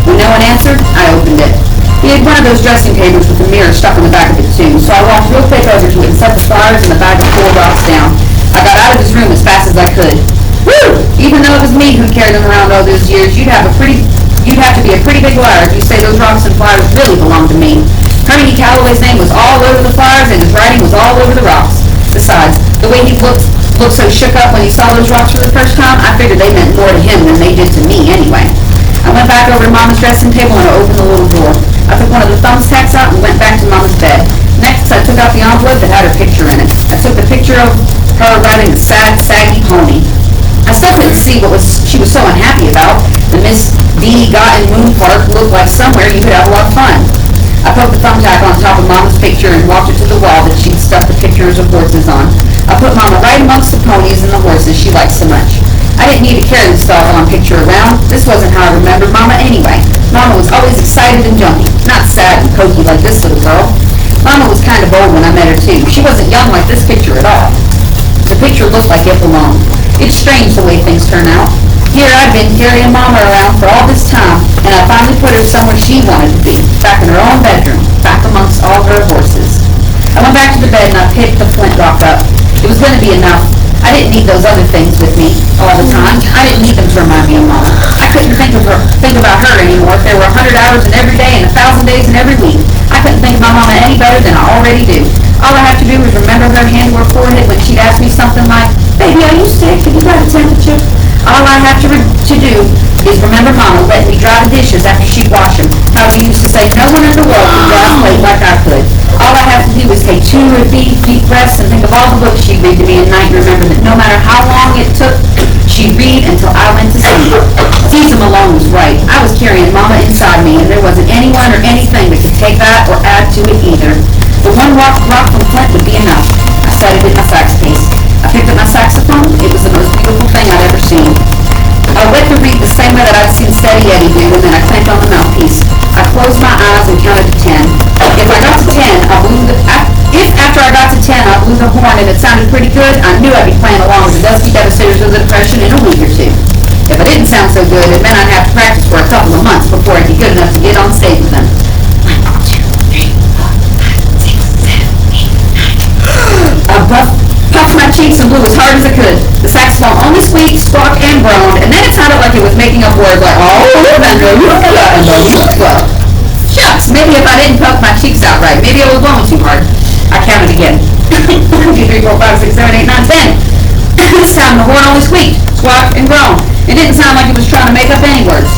When no one answered, I opened it. He had one of those dressing tables with a mirror stuck in the back of it too, so I walked real quick over to it and set the flyers and the bag of 4 rocks down. I got out of his room as fast as I could. Woo! Even though it was me who carried them around all those years, you'd have to be a pretty big liar if you say those rocks and flyers really belonged to me. Herman E. Calloway's name was all over the flyers and his writing was all over the rocks. Besides, the way he looked so shook up when he saw those rocks for the first time, I figured they meant more to him than they did to me anyway. I went back over to Mama's dressing table and I opened the little drawer. I took one of the thumbtacks out and went back to Mama's bed. Next, I took out the envelope that had her picture in it. I took the picture of her riding a sad, saggy pony. I still couldn't see what she was so unhappy about. The Miss V. Gotten Moon Park looked like somewhere you could have a lot of fun. I poked the thumbtack on top of Mama's picture and walked her to the wall that she'd stuck the pictures of horses on. I put Mama right amongst the ponies and the horses she liked so much. I didn't need to carry this doggone picture around. This wasn't how I remembered Mama anyway. Mama was always excited and jumpy, not sad and pokey like this little girl. Mama was kind of old when I met her too. She wasn't young like this picture at all. The picture looked like it belonged. It's strange the way things turn out. Here I'd been carrying Mama around for all this time, and I finally put her somewhere she wanted to be, back in her own bedroom, back amongst all her horses. I went back to the bed and I picked the flint rock up. It was going to be enough. I didn't need those other things with me all the time. I didn't need them to remind me of Mama. I couldn't think about her anymore if there were 100 hours in every day and 1,000 days in every week. I couldn't think about Mama any better than I already do. All I have to do is remember her hand to her forehead when she'd ask me something like, baby, are you sick? Have you got a temperature? All I have to do is remember Mama letting me dry the dishes after she'd wash them. How she used to say, no one in the world can dry a plate like I could. All I have to do is take 2 or 3 deep breaths and think of all the books she'd read to me at night and remember that no matter how long it took, she'd read until I went to sleep. Cecil Malone was right. I was carrying Mama inside me, and there wasn't anyone or anything that could take that or add to it either. The one rock from Flint would be enough. I set it in my sax case. I picked up my saxophone. It was the most beautiful thing I'd ever seen. I went to read the same way that I'd seen Steady Eddie do, and then I clamped on the mouthpiece. I closed my eyes and counted to 10. If I got to 10, if after I got to 10 I blew the horn and it sounded pretty good, I knew I'd be playing along with the Dusty Devastators of the Depression in a week or 2. If it didn't sound so good, it meant I'd have to practice for a couple of months before I'd be good enough to get on stage with them. 1, 2, 3, 4, 5, 6, 7, 8, 9. I puffed my cheeks and blew as hard as I could. The saxophone only squeaked, squawked, and groaned, and then it sounded like it was making up words like, oh, well, shucks, maybe if I didn't puff my cheeks out right, maybe I was blowing too hard. I counted again. 1, 2, 3, 4, 5, 6, 7, 8, 9, 10. This time the horn only squeaked, squawked, and groaned. It didn't sound like it was trying to make up any words.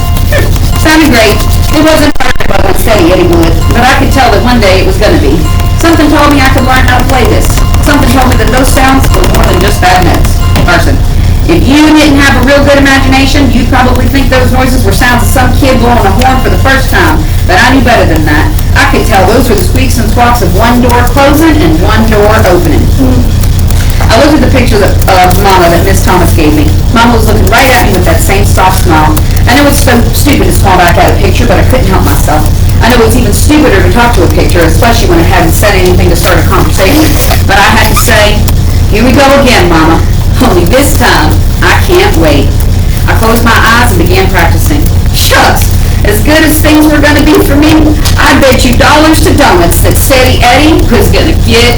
Sounded great. It wasn't perfect like when Steady Eddie blew it, but I could tell that one day it was going to be. Something told me I could learn how to play this. Something told me that those sounds were more than just bad notes. Carson, if you didn't have a real good imagination, you'd probably think those noises were sounds of some kid blowing a horn for the first time. But I knew better than that. I could tell those were the squeaks and squawks of one door closing and one door opening. I looked at the picture of Mama that Miss Thomas gave me. Mama was looking right at me with that same soft smile. I know it's so stupid to smile back at a picture, but I couldn't help myself. I know it's even stupider to talk to a picture, especially when it hadn't said anything to start a conversation. But I had to say, here we go again, Mama. Only this time, I can't wait. I closed my eyes and began practicing. Shucks, as good as things were going to be for me, I bet you dollars to donuts that Steady Eddie was going to get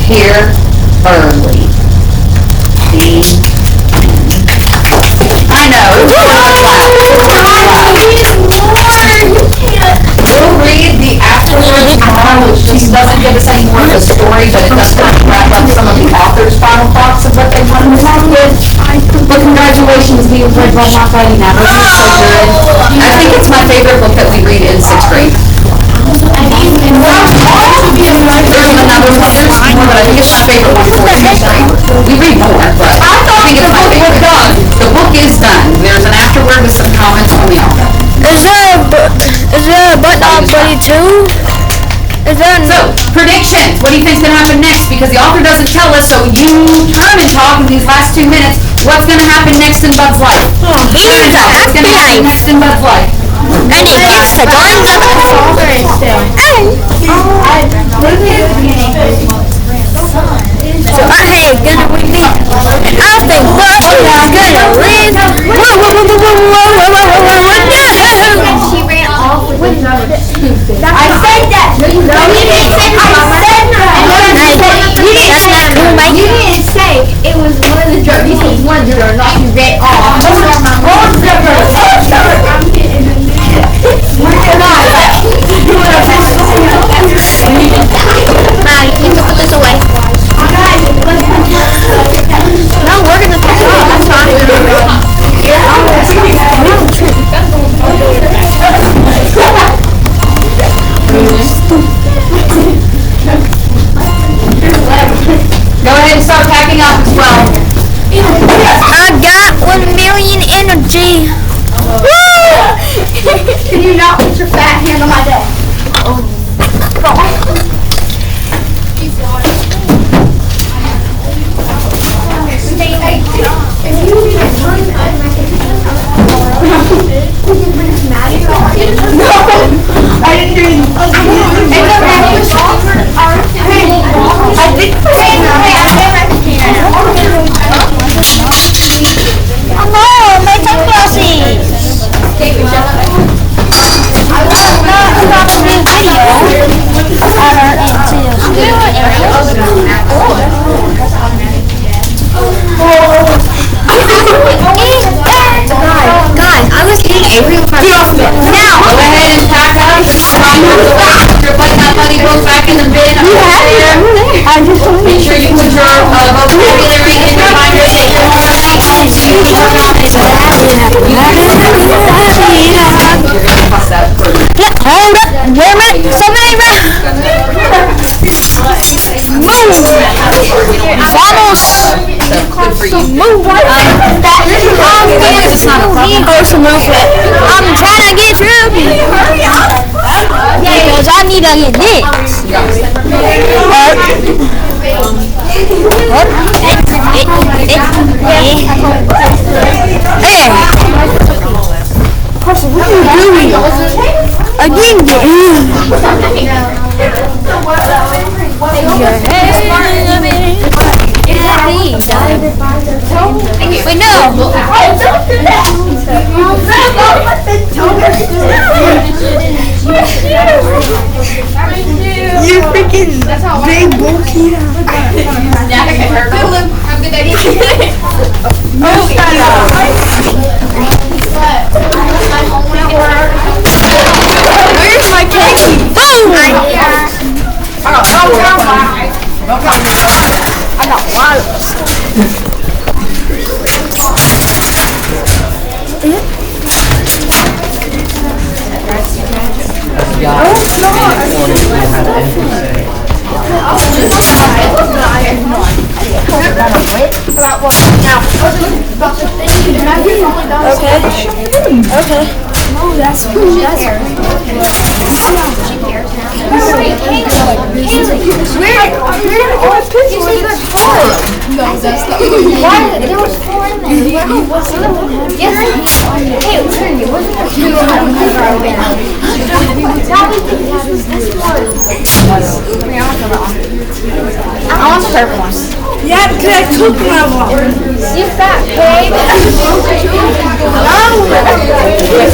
here early. I know. We'll read the afterwards tomorrow, which just doesn't give us any more of a story, but it does kind of wrap up some of the author's final thoughts of what they wanted to tell kids. But congratulations, we read Red Hot Fighting Now. It was so good. I think it's my favorite book that we read in 6th grade. There's another one, there's more, but I think it's my favorite one for 6th grade. We read more, but I think it's my favorite. The book is done. There's an afterword with some comments from the author. Is there a button up ready too? So, predictions. What do you think's going to happen next? Because the author doesn't tell us, so you turn and talk in these last 2 minutes. What's going to happen next in Bud's life? He's What's going to happen next in Bud's life? And he gets to join the So I had gonna win me. I think Bud is gonna win. She ran off with I said that. You didn't say You didn't say it was one of the jerks. You said one jerk, not you ran off. You can put this away. No, we're gonna put it on. That's fine. Go ahead and start packing up as well. I got 1 million energy. Can you not put your fat hand on my desk? Hello, my tongue glossies. Guys, I was eating Avery with my sister. Now, go ahead and pack up. You're putting that money book back in the bin. Make sure you put your vocabulary in your binder that you're learning. Hold up, where am I? Somebody Move right I'm trying to get through because I need to get this. Hey, what are you doing? I didn't get Wait, no. You freaking big bulky. Have a good day. Where's my cake? Boom! I got wireless. Okay. Oh, that's cool. That's No, that's not. Why? There was 4 in there. Yes. Hey, wasn't there 2? I want the purple one. Yeah, because I took my one. You fat babe.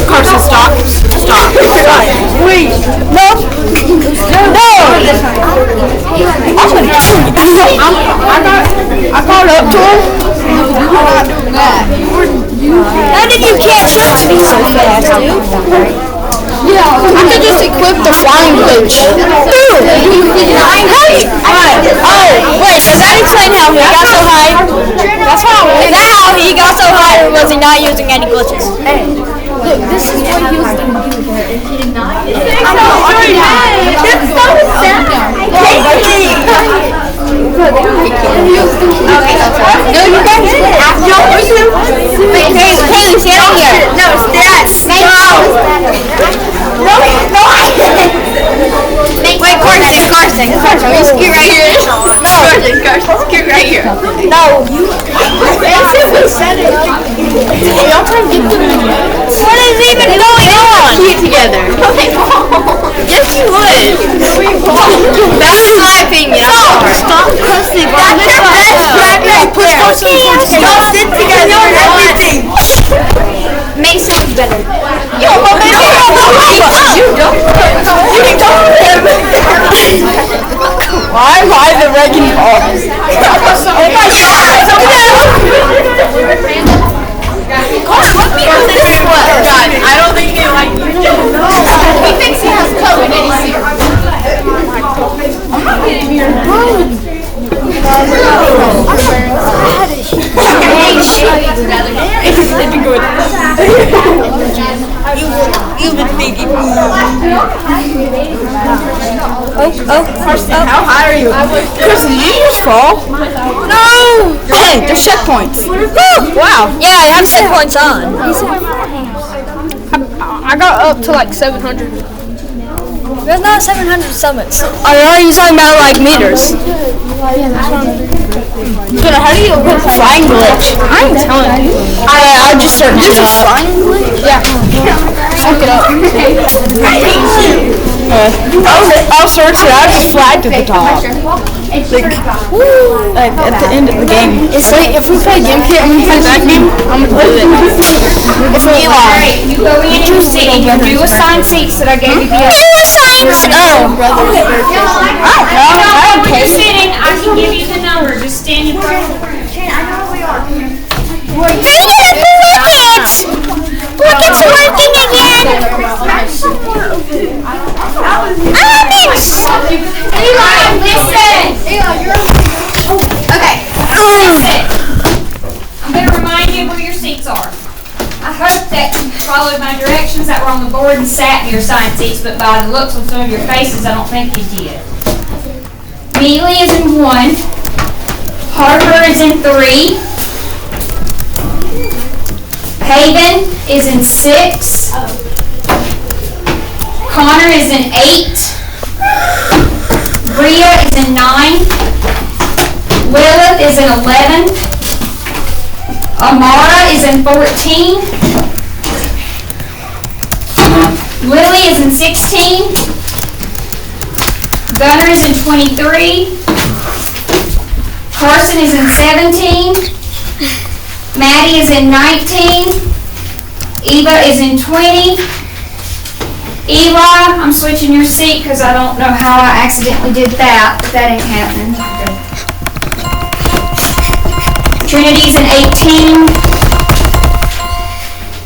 Carson, stop. Stop. Wait. No. I'm gonna kill you. I got up to him. How did you catch up to me so fast, dude? Yeah, I could just equip the flying glitch. Dude! Wait, does that explain how he got so high? That's how Is that how he got so high, or was he not using any glitches? Look, this is what he was doing. He did not. I know. That's so sad. Okay, no, you guys Wait, Haley, stand over here. No, stand. No, I didn't. Wait, Carson, you scoot right here. No. Carson, scoot right here. No. What is even going on? Keep together. Yes, you would. That's my opinion. Stop cussing. That's your best friend. Y'all sit together and everything. Make sounds better. Yo, you don't. Why am I the wrecking ball? Oh my god! I don't think they like you. He thinks he has COVID and he's here. I'm not getting here. It'd be good. You've been thinking. Carson, how high are you? Carson, did you just fall? No! Hey, there's checkpoints. Wow. Yeah, I have set points on. I got up to like 700. There's not 700 summits. Are you talking about like meters? But how do you avoid the flying glitch? I'm telling you. I just searched it up. There's a flying glitch? Yeah. Look it up. I'll search it. I just flagged at the top. Like at the end of the game. Wait, if we play Gimkit and we play that game, I'm gonna do it. It's Eli. Alright, you go in and you sit and you do assign seats that I gave you the other. Oh. When you're sitting, I can give you the number. Just stand in front of the Look, it's working again! Eli, listen! Okay, listen. I'm going to remind you where your seats are. I hope that you followed my directions that were on the board and sat in your assigned seats, but by the looks on some of your faces, I don't think you did. Mealy is in 1. Harper is in 3. Haven is in 6. Connor is in 8. Bria is in 9. Lilith is in 11. Amara is in 14. Lily is in 16. Gunner is in 23. Carson is in 17. Maddie is in 19. Eva is in 20. Eli, I'm switching your seat because I don't know how I accidentally did that, but that ain't happening. Trinity's in 18.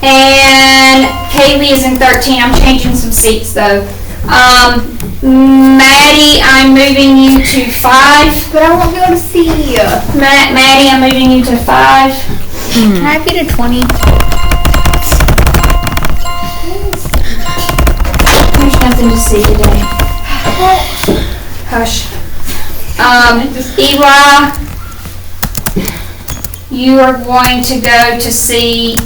And Kaylee is in 13. I'm changing some seats though. Maddie, I'm moving you to 5. But I won't be able to see you. Maddie, I'm moving you to 5. Can I get a 20? There's nothing to see today. Hush. Eli, you are going to go to seat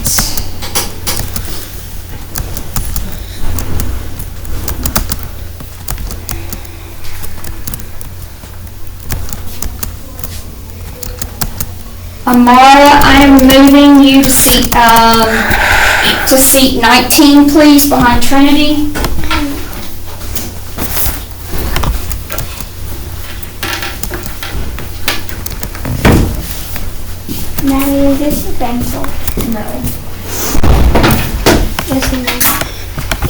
Amara, I am moving you to seat 19, please, behind Trinity. Is this a pencil? No. Yes, it is.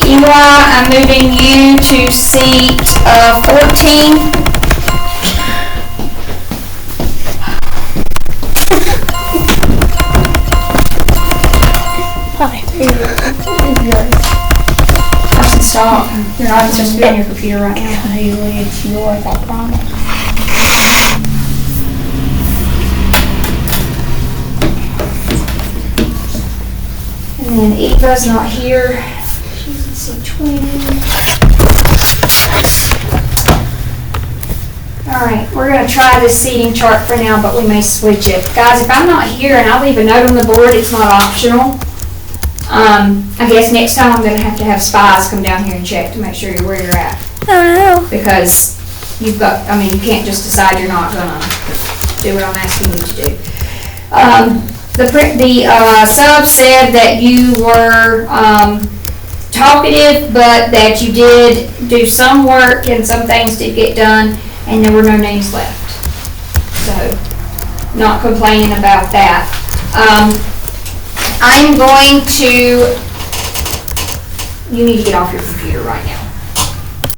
Eli, I'm moving you to seat 14. I said stop. You're not supposed to be on your computer right now. Haley, it's yours, I promise. And then Eva's not here. She's in seat 20. Alright, we're going to try this seating chart for now, but we may switch it. Guys, if I'm not here and I leave a note on the board, it's not optional. I guess next time I'm going to have spies come down here and check to make sure you're where you're at. Oh no. Because you've got, you can't just decide you're not going to do what I'm asking you to do. The sub said that you were talkative, but that you did do some work and some things did get done, and there were no names left. So, not complaining about that. I'm going to, you need to get off your computer right now.